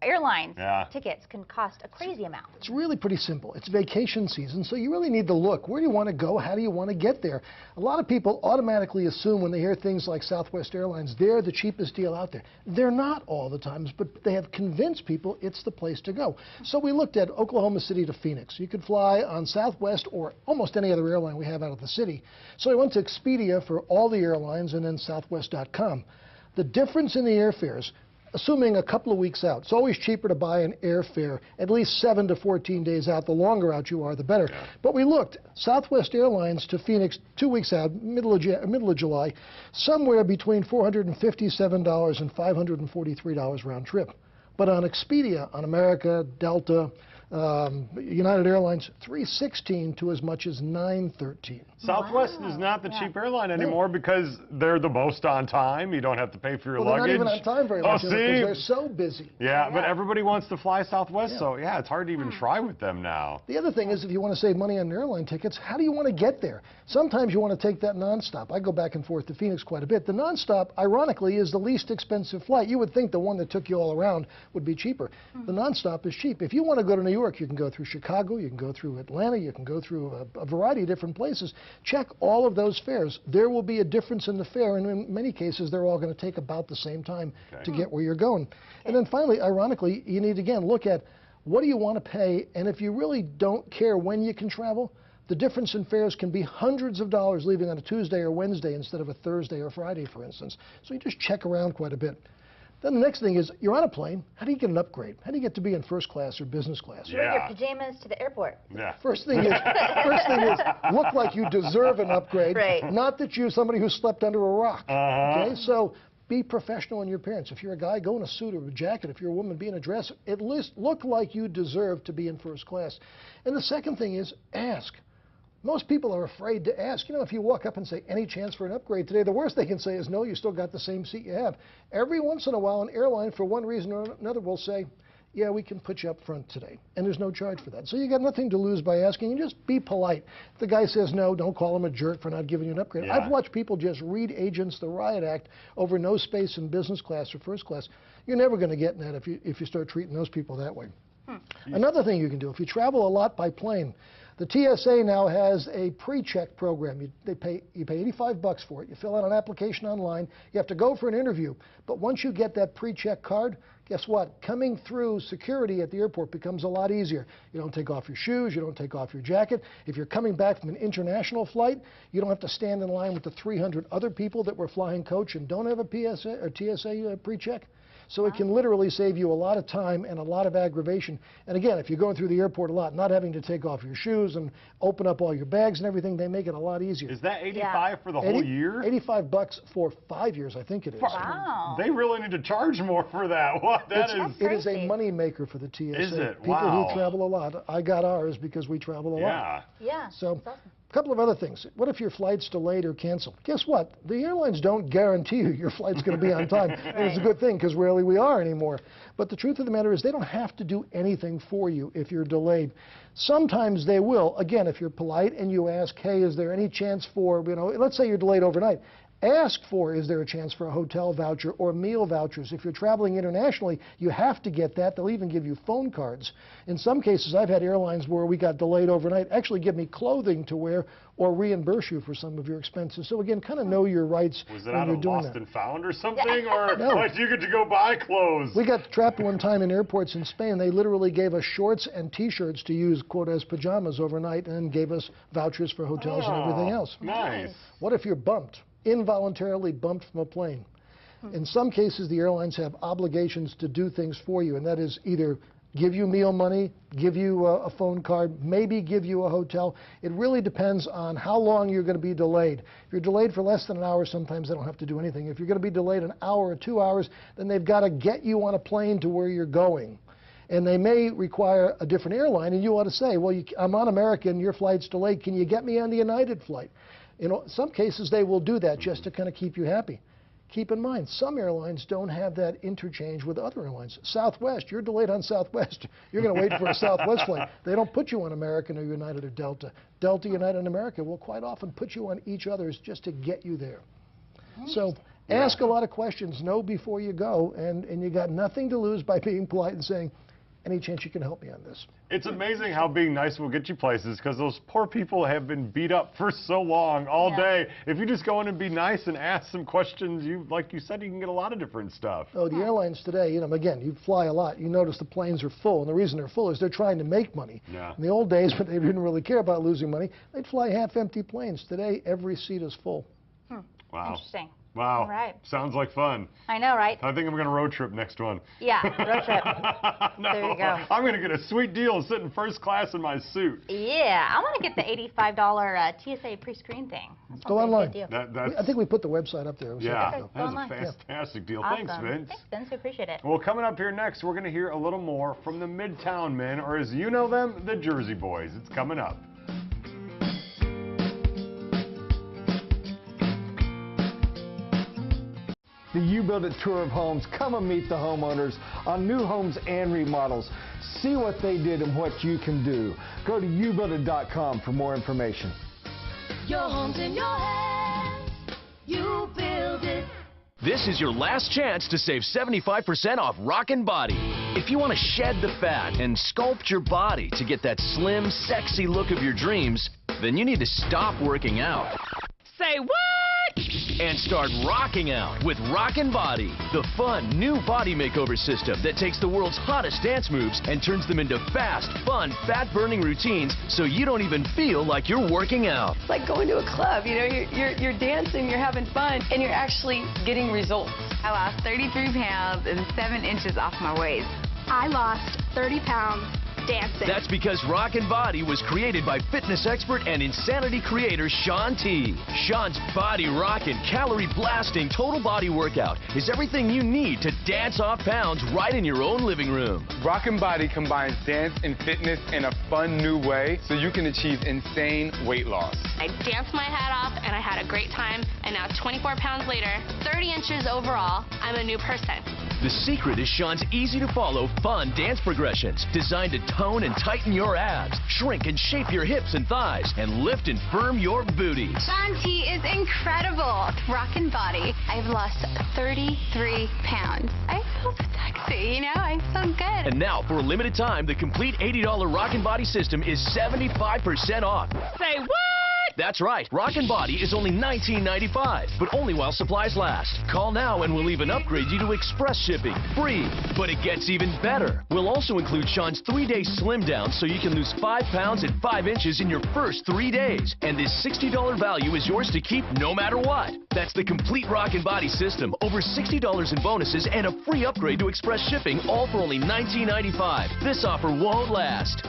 Speaker 1: airlines tickets can cost a crazy amount.
Speaker 22: It's really pretty simple. It's vacation season, so you really need to look. Where do you want to go? How do you want to get there? A lot of people automatically assume when they hear things like Southwest Airlines, they're the cheapest deal out there. They're not all the times, but they have convinced people it's the place to go. So we looked at Oklahoma City to Phoenix. You could fly on Southwest or almost any other airline we have out of the city. So I went to Expedia for all the airlines and then Southwest.com. The difference in the airfares, assuming a couple of weeks out, it's always cheaper to buy an airfare at least 7 to 14 days out. The longer out you are, the better. Yeah. But we looked, Southwest Airlines to Phoenix 2 weeks out, middle of July, somewhere between $457 and $543 round trip. But on Expedia, on America, Delta, United Airlines, $316 to as much as $913.
Speaker 2: Southwest is not the cheap airline anymore because they're the most on time. You don't have to pay for your luggage.
Speaker 22: They're not even on time very much because
Speaker 2: see?
Speaker 22: They're so busy.
Speaker 2: Yeah, but everybody wants to fly Southwest, so it's hard to even try with them now.
Speaker 22: The other thing is if you want to save money on airline tickets, how do you want to get there? Sometimes you want to take that nonstop. I go back and forth to Phoenix quite a bit. The nonstop, ironically, is the least expensive flight. You would think the one that took you all around would be cheaper. The nonstop is cheap. If you want to go to New York, you can go through Chicago, you can go through Atlanta, you can go through a variety of different places. Check all of those fares. There will be a difference in the fare, and in many cases, they're all going to take about the same time to get where you're going. And then finally, ironically, you need to, again, look at what do you want to pay, and if you really don't care when you can travel, the difference in fares can be hundreds of dollars leaving on a Tuesday or Wednesday instead of a Thursday or Friday, for instance. So you just check around quite a bit. Then the next thing is, you're on a plane. How do you get an upgrade? How do you get to be in first class or business class?
Speaker 1: You wear your pajamas to the airport.
Speaker 2: Yeah.
Speaker 22: First thing is, look like you deserve an upgrade. Right. Not that you're somebody who slept under a rock. Okay, so be professional in your appearance. If you're a guy, go in a suit or a jacket. If you're a woman, be in a dress. At least look like you deserve to be in first class. And the second thing is, ask. Most people are afraid to ask. You know, if you walk up and say, any chance for an upgrade today, the worst they can say is, no, you still got the same seat you have. Every once in a while, an airline, for one reason or another, will say, yeah, we can put you up front today. And there's no charge for that. So you got nothing to lose by asking. You just be polite. If the guy says no, don't call him a jerk for not giving you an upgrade. Yeah. I've watched people just read agents the riot act over no space in business class or first class. You're never going to get in that if you start treating those people that way. Another thing you can do, if you travel a lot by plane, the TSA now has a pre-check program. You pay $85 for it. You fill out an application online. You have to go for an interview. But once you get that pre-check card, guess what? Coming through security at the airport becomes a lot easier. You don't take off your shoes. You don't take off your jacket. If you're coming back from an international flight, you don't have to stand in line with the 300 other people that were flying coach and don't have a PSA or TSA pre-check. So it can literally save you a lot of time and a lot of aggravation. And again, if you're going through the airport a lot, not having to take off your shoes and open up all your bags and everything, they make it a lot easier.
Speaker 2: Is that $85 for the whole year?
Speaker 22: $85 for 5 years, I think it is.
Speaker 1: Wow.
Speaker 2: They really need to charge more for that. What?
Speaker 22: It is a money maker for the TSA.
Speaker 2: Is it?
Speaker 22: People
Speaker 2: Wow.
Speaker 22: who travel a lot. I got ours because we travel a lot.
Speaker 1: Yeah.
Speaker 22: So, a couple of other things. What if your flight's delayed or canceled? Guess what? The airlines don't guarantee you your flight's going to be on time. And it's a good thing because rarely we are anymore. But the truth of the matter is they don't have to do anything for you if you're delayed. Sometimes they will. Again, if you're polite and you ask, hey, is there any chance for, let's say you're delayed overnight. Ask for, is there a chance for a hotel voucher or meal vouchers? If you're traveling internationally, you have to get that. They'll even give you phone cards. In some cases, I've had airlines where we got delayed overnight actually give me clothing to wear or reimburse you for some of your expenses. So again, kind of know your rights
Speaker 2: Was it
Speaker 22: when
Speaker 2: out
Speaker 22: you're
Speaker 2: of
Speaker 22: doing
Speaker 2: Lost
Speaker 22: that.
Speaker 2: and Found or something? Or
Speaker 22: No.
Speaker 2: like you get to go buy clothes?
Speaker 22: We got trapped one time in airports in Spain. They literally gave us shorts and T-shirts to use, quote, as pajamas overnight and gave us vouchers for hotels and everything else.
Speaker 2: Nice.
Speaker 22: What if you're bumped, involuntarily bumped from a plane? In some cases, the airlines have obligations to do things for you, and that is either give you meal money, give you a phone card, maybe give you a hotel. It really depends on how long you're going to be delayed. If you're delayed for less than an hour, sometimes they don't have to do anything. If you're going to be delayed an hour or 2 hours, then they've got to get you on a plane to where you're going. And they may require a different airline, and you ought to say, well, I'm on American, your flight's delayed, can you get me on the United flight? In some cases, they will do that just to kind of keep you happy. Keep in mind, some airlines don't have that interchange with other airlines. Southwest, you're delayed on Southwest. You're going to wait for a Southwest flight. They don't put you on American or United or Delta. Delta, United, and America will quite often put you on each other's just to get you there. So ask a lot of questions, know before you go, and you got nothing to lose by being polite and saying, any chance you can help me on this?
Speaker 2: It's amazing how being nice will get you places because those poor people have been beat up for so long all day. If you just go in and be nice and ask some questions, like you said, you can get a lot of different stuff.
Speaker 22: Oh, the airlines today, again, you fly a lot. You notice the planes are full, and the reason they're full is they're trying to make money. In the old days, when they didn't really care about losing money, they'd fly half-empty planes. Today, every seat is full.
Speaker 2: Wow.
Speaker 1: Interesting.
Speaker 2: Wow.
Speaker 1: All right.
Speaker 2: Sounds like fun.
Speaker 1: I know, right?
Speaker 2: I think I'm going to road trip next one.
Speaker 1: Yeah, road trip.
Speaker 2: No,
Speaker 1: There you go.
Speaker 2: I'm going to get a sweet deal sitting first class in my suit.
Speaker 1: Yeah, I want to get the $85 TSA pre-screen thing. That
Speaker 22: Go
Speaker 1: sounds like a
Speaker 22: online.
Speaker 1: good deal.
Speaker 22: I think we put the website up there.
Speaker 2: Yeah,
Speaker 1: Okay,
Speaker 2: that is
Speaker 1: go
Speaker 2: a
Speaker 1: online.
Speaker 2: fantastic deal.
Speaker 1: Awesome.
Speaker 2: Thanks, Vince.
Speaker 1: Thanks, Vince. We appreciate it.
Speaker 2: Well, coming up here next, we're going to hear a little more from the Midtown Men, or as you know them, the Jersey Boys. It's coming up.
Speaker 3: The You Build It Tour of Homes. Come and meet the homeowners on new homes and remodels. See what they did and what you can do. Go to youbuildit.com for more information.
Speaker 4: Your home's in your hands. You build it.
Speaker 5: This is your last chance to save 75% off Rockin' Body. If you want to shed the fat and sculpt your body to get that slim, sexy look of your dreams, then you need to stop working out.
Speaker 4: Say what?
Speaker 5: And start rocking out with Rockin' Body, the fun new body makeover system that takes the world's hottest dance moves and turns them into fast, fun, fat-burning routines so you don't even feel like you're working out.
Speaker 6: It's like going to a club, you're dancing, you're having fun, and you're actually getting results.
Speaker 24: I lost 33 pounds and 7 inches off my waist. I lost 30 pounds dancing.
Speaker 5: That's because Rockin' Body was created by fitness expert and Insanity creator Shaun T. Shaun's body rockin', calorie blasting total body workout is everything you need to dance off pounds right in your own living room.
Speaker 25: Rockin' Body combines dance and fitness in a fun new way so you can achieve insane weight loss.
Speaker 24: I danced my head off and I had a great time, and now 24 pounds later, 30 inches overall, I'm a new person.
Speaker 5: The secret is Shaun's easy-to-follow, fun dance progressions designed to tone and tighten your abs, shrink and shape your hips and thighs, and lift and firm your booty.
Speaker 24: Shaun T is incredible. Rockin' Body. I've lost 33 pounds. I feel sexy, I feel good.
Speaker 5: And now, for a limited time, the complete $80 Rockin' Body system is 75% off.
Speaker 24: Say what?
Speaker 5: That's right, Rockin' Body is only $19.95, but only while supplies last. Call now and we'll even upgrade you to express shipping, free. But it gets even better. We'll also include Sean's 3-day slim down so you can lose 5 pounds and 5 inches in your first 3 days. And this $60 value is yours to keep no matter what. That's the complete Rockin' Body system. Over $60 in bonuses and a free upgrade to express shipping, all for only $19.95. This offer won't last.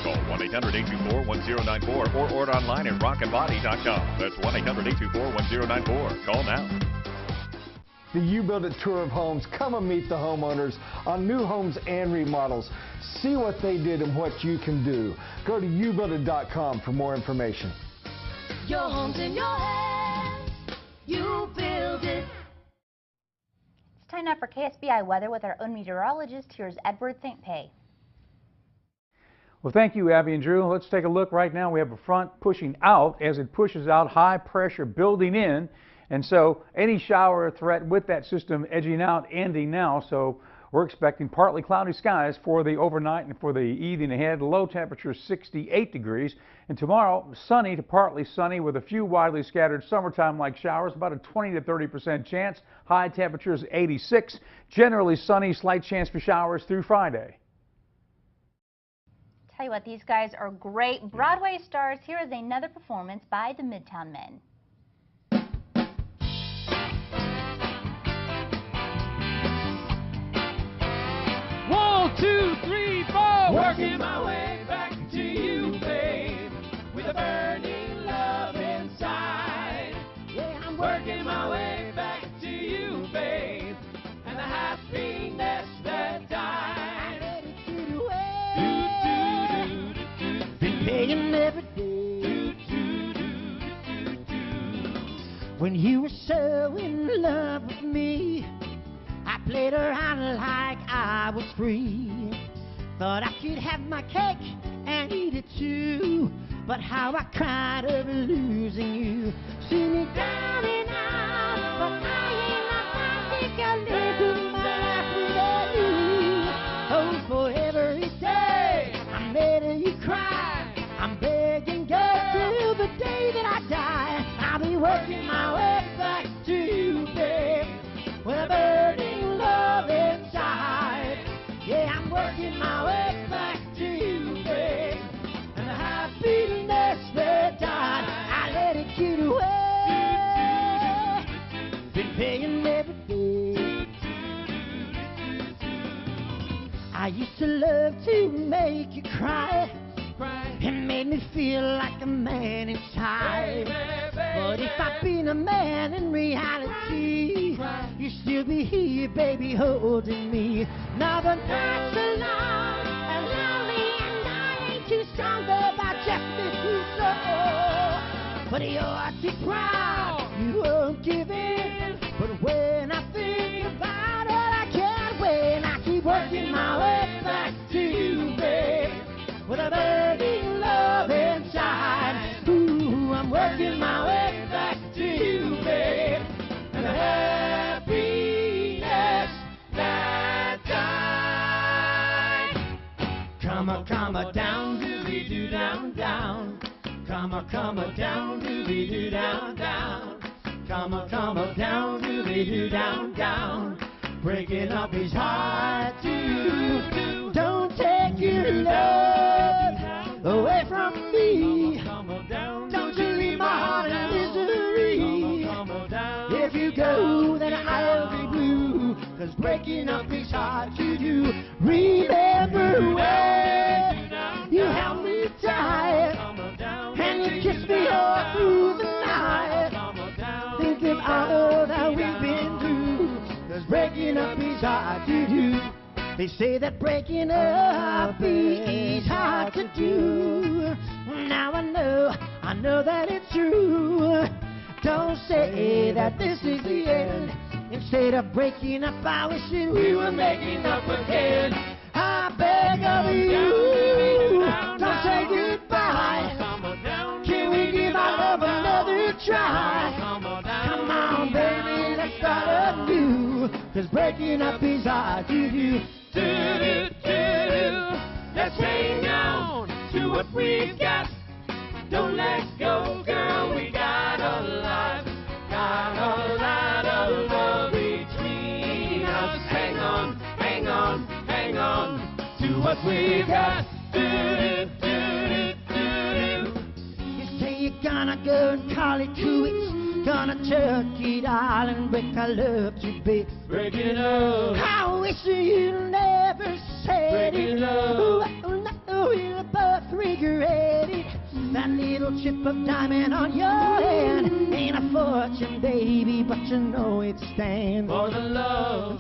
Speaker 7: Call 1-800-824-1094 or order online at rockinbody.com. That's 1-800-824-1094. Call now.
Speaker 3: The You Build It Tour of Homes. Come and meet the homeowners on new homes and remodels. See what they did and what you can do. Go to youbuildit.com for more information.
Speaker 4: Your home's in your hands. You build it.
Speaker 1: It's time now for KSBI weather with our own meteorologist. Here's Edward St. Pay.
Speaker 13: Well, thank you, Abby and Drew. Let's take a look right now. We have a front pushing out. As it pushes out, high pressure building in. And so any shower threat with that system edging out, ending now. So we're expecting partly cloudy skies for the overnight and for the evening ahead. Low temperature 68 degrees. And tomorrow, sunny to partly sunny with a few widely scattered summertime-like showers, about a 20 to 30% chance. High temperatures 86. Generally sunny, slight chance for showers through Friday.
Speaker 1: Tell you what, these guys are great Broadway stars. Here is another performance by the Midtown Men.
Speaker 8: 1, 2, 3, 4. Working my way back to you, babe, with a burning love inside. Yeah, I'm working my way back to you, babe, and the happiness that died. Been paying every day. When you were so in love with me, I played around like I was free. Thought I could have my cake and eat it too. But how I cried over losing you. See me down and out, but I think I'll live my life without you. Oh, for every day I'm letting you cry, I'm begging God till the day that I die. I'll be working my way back to you, babe, with a burning love inside. Yeah, I'm working my way back to you, babe, and the happiness that died, I let it get away. Been paying every day. I used to love to make you cry. It made me feel like a man inside. But if I'd been a man in reality, you'd still be here, baby, holding me. Now the night's so long and lonely, and I ain't too strong about just this you so. But you're too proud, you won't give in. But when I think about it, I can't wait. I keep working my way back to you, babe, with a burning love inside. Ooh, I'm working my way back to you, babe, and the happiness that died. Come on, down, doobie-doo, down, down. Come on, down, doobie-doo, down, down. Come on, down, doobie-doo, down, down. Breaking up is hard to. Don't take your love away from me. Don't you leave my heart in misery. If you go, then I'll be blue, 'cause breaking up is hard to do. Remember when you held me tight and you kissed me all through the night. Think of all that we've been through, 'cause breaking up is hard to do. They say that breaking up is hard to do. Now I know that it's true. Don't say that this is the end. Instead of breaking up, I wish that we were making up again. I beg of you, don't say goodbye. Can we give our love another try? Come on, baby, let's start anew, 'cause breaking up is hard to do. Let's hang on to what we've got. Don't let go, girl, we got a lot of love between us. Hang on, hang on, hang on to what we've got. You say you're gonna go and call it quits. Gonna tuck it all and break our love to bits. Break it up. I wish you never said
Speaker 9: Break
Speaker 8: it.
Speaker 9: it up.
Speaker 8: We'll both regret it. That little chip of diamond on your hand ain't a fortune, baby, but you know it stands
Speaker 9: For the love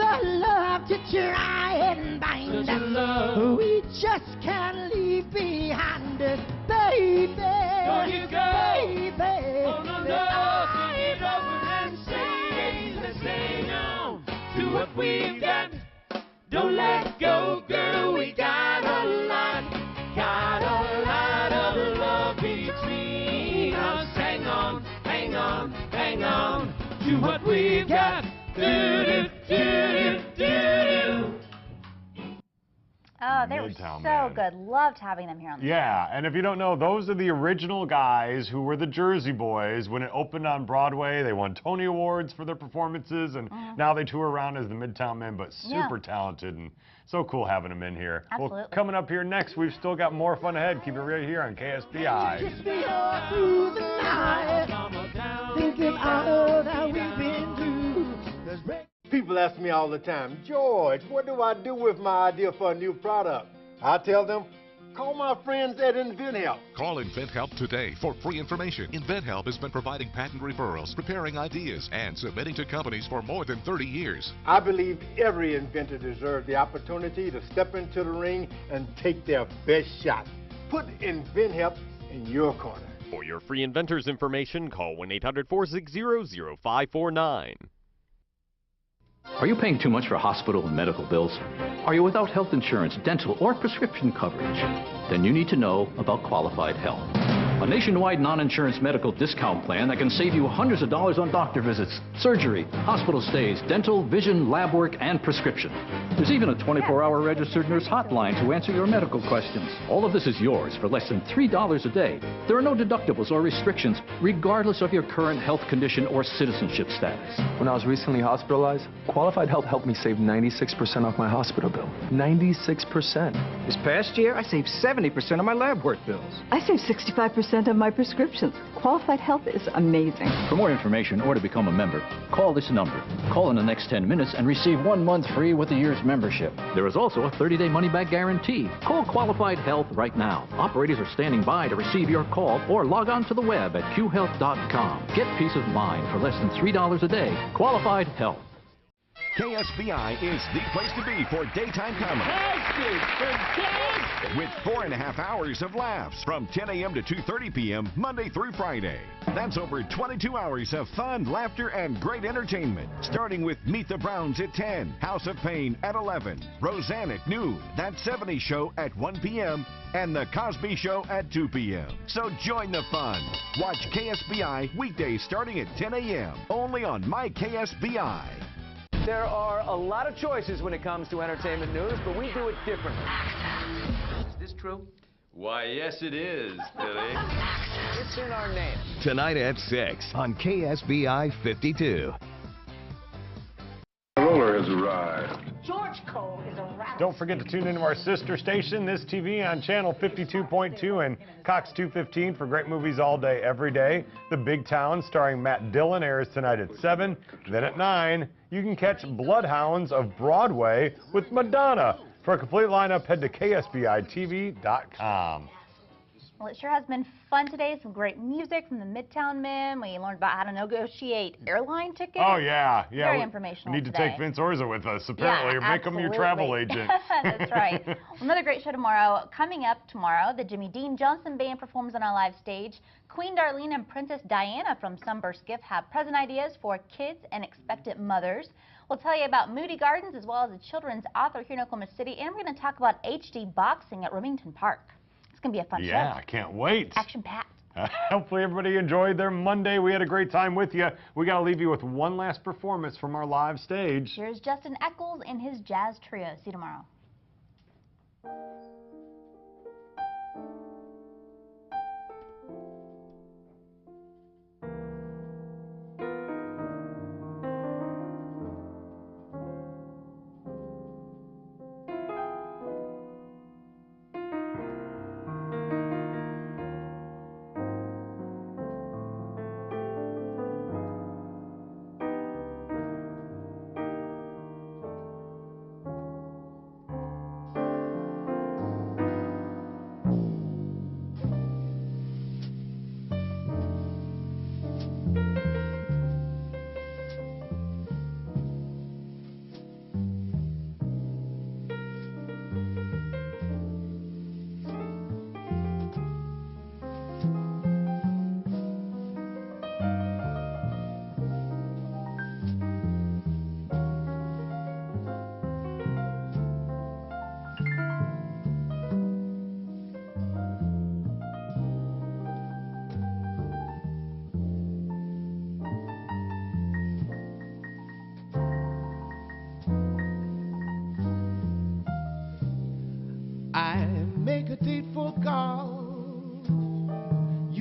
Speaker 8: to try and bind
Speaker 9: Such a
Speaker 8: us.
Speaker 9: love.
Speaker 8: We just can't leave behind us, baby.
Speaker 9: Don't you go.
Speaker 8: Baby.
Speaker 9: Oh, no, no. Think it over and say, let's hang on to what we've got. Don't let go, girl, we got a lot of love between us. Hang on, hang on, hang on to what we've got.
Speaker 1: Oh, they were
Speaker 2: Midtown
Speaker 1: so
Speaker 2: Man.
Speaker 1: good. Loved having them here on the
Speaker 2: Yeah, and if you don't know, those are the original guys who were the Jersey Boys. When it opened on Broadway, they won Tony Awards for their performances, and now they tour around as the Midtown Men, but super talented and so cool having them in here.
Speaker 1: Absolutely.
Speaker 2: Well, coming up here next, we've still got more fun ahead. Keep it right here on KSBI.
Speaker 8: Through the night, thinking all that we've been through.
Speaker 10: People ask me all the time, George, what do I do with my idea for a new product? I tell them, call my friends at InventHelp.
Speaker 11: Call InventHelp today for free information. InventHelp has been providing patent referrals, preparing ideas, and submitting to companies for more than 30 years.
Speaker 10: I believe every inventor deserves the opportunity to step into the ring and take their best shot. Put InventHelp in your corner.
Speaker 12: For your free inventors information, call 1-800-460-0549.
Speaker 23: Are you paying too much for hospital and medical bills? Are you without health insurance, dental, or prescription coverage? Then you need to know about Qualified Health, a nationwide non-insurance medical discount plan that can save you hundreds of dollars on doctor visits, surgery, hospital stays, dental, vision, lab work, and prescription. There's even a 24-hour registered nurse hotline to answer your medical questions. All of this is yours for less than $3 a day. There are no deductibles or restrictions, regardless of your current health condition or citizenship status.
Speaker 26: When I was recently hospitalized, Qualified Health helped me save 96% off my hospital bill. 96%.
Speaker 27: This past year, I saved 70% of my lab work bills.
Speaker 28: I saved 65% of my prescriptions. Qualified Health is amazing.
Speaker 23: For more information or to become a member, call this number. Call in the next 10 minutes and receive 1 month free with a year's membership. There is also a 30-day money-back guarantee. Call Qualified Health right now. Operators are standing by to receive your call or log on to the web at qhealth.com. Get peace of mind for less than $3 a day. Qualified Health.
Speaker 29: KSBI is the place to be for daytime comedy. With 4.5 hours of laughs from 10 a.m. to 2:30 p.m. Monday through Friday. That's over 22 hours of fun, laughter, and great entertainment. Starting with Meet the Browns at 10, House of Pain at 11, Roseanne at noon, That 70s Show at 1 p.m., and The Cosby Show at 2 p.m. So join the fun. Watch KSBI weekdays starting at 10 a.m. only on My KSBI.
Speaker 30: There are a lot of choices when it comes to entertainment news, but we do it differently. Is this true?
Speaker 31: Why, yes, it is, Billy.
Speaker 30: It's in our name.
Speaker 29: Tonight at 6 on KSBI 52.
Speaker 32: The roller has arrived.
Speaker 8: George Cole is a rat.
Speaker 2: Don't forget to tune into our sister station, This TV, on channel 52.2 and Cox 215 for great movies all day, every day. The Big Town, starring Matt Dillon, airs tonight at 7. Then at 9, you can catch Bloodhounds of Broadway with Madonna. For a complete lineup, head to ksbitv.com.
Speaker 1: Well, it sure has been fun today. Some great music from the Midtown Men. We learned about how to negotiate airline tickets.
Speaker 2: Oh, yeah.
Speaker 1: Very informational
Speaker 2: We need to
Speaker 1: today.
Speaker 2: take Vince Orza with us, apparently, or make him your travel agent.
Speaker 1: That's right. Well, another great show tomorrow. Coming up tomorrow, the Jimmy Dean Johnson Band performs on our live stage. Queen Darlene and Princess Diana from Sunburst Gift have present ideas for kids and expectant mothers. We'll tell you about Moody Gardens as well as a children's author here in Oklahoma City. And we're going to talk about HD boxing at Remington Park. It's going to be a fun show.
Speaker 2: Yeah, I can't wait.
Speaker 1: Action-packed.
Speaker 2: Hopefully everybody enjoyed their Monday. We had a great time with you. We got to leave you with one last performance from our live stage.
Speaker 1: Here's Justin Eccles and his jazz trio. See you tomorrow.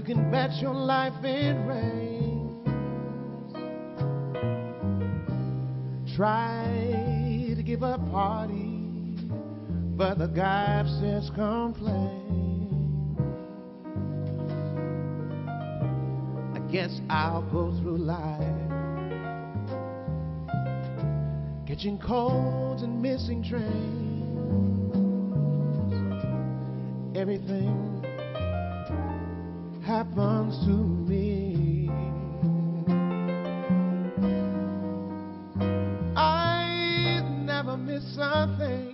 Speaker 8: can bet your life it rains. Try to give a party, but the guy upstairs complain. I guess I'll go through life catching colds and missing trains. Everything happens to me. I never miss a thing.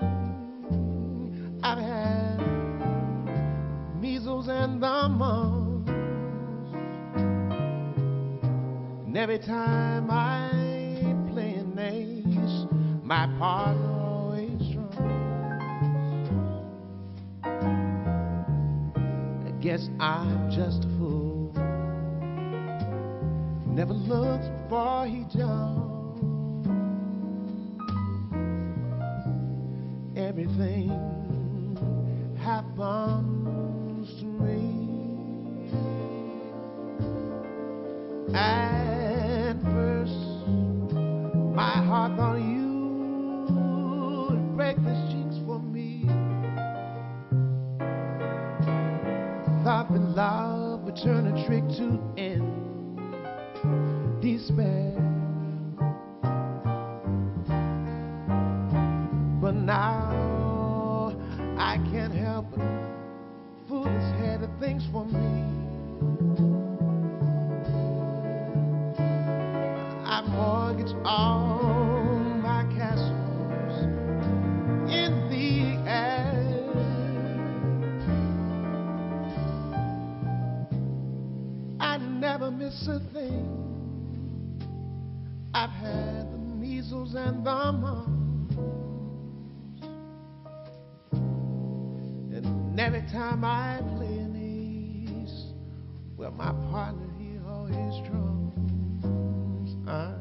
Speaker 8: I've had measles and the mumps, and every time I play an ace, my partner always drums. I guess I'm just a fool, never looks before he jumps. Everything happens to me. At first, my heart thought you would break the cheeks for me. Thought that love would turn a trick to end despair. But now I can't help but fool this head that thinks for me. I mortgage all my castles in the air. I never miss a thing. I've had the measles and the mumps, and every time I play an ace, well, my partner, he always drums. I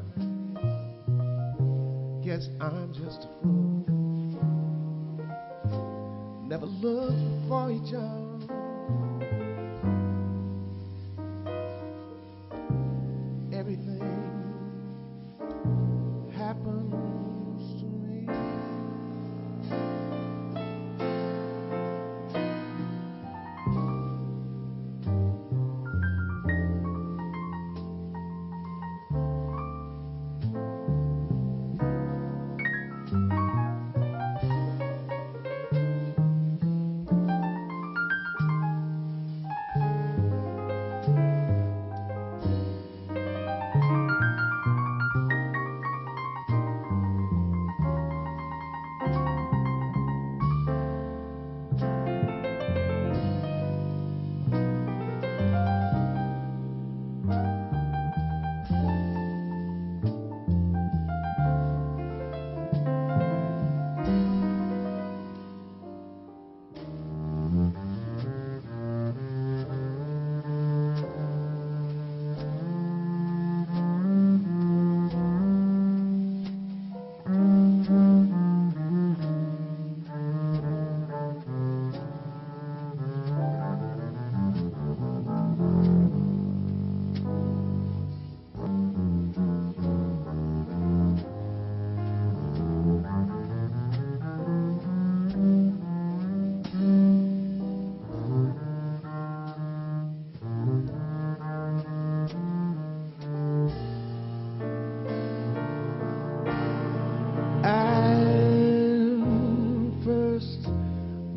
Speaker 8: guess I'm just a fool, never looked before he jumps. Everything happens to me.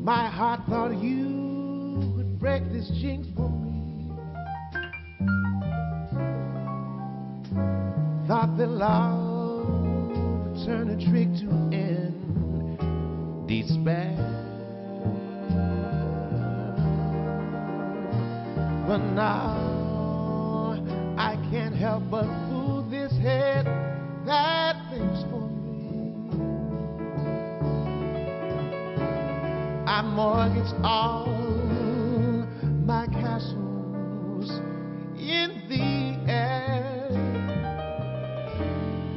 Speaker 8: My heart thought you would break this jinx for me. Thought that love would turn a trick to end despair. But now I can't help but fool this head that thinks for me. I mortgage all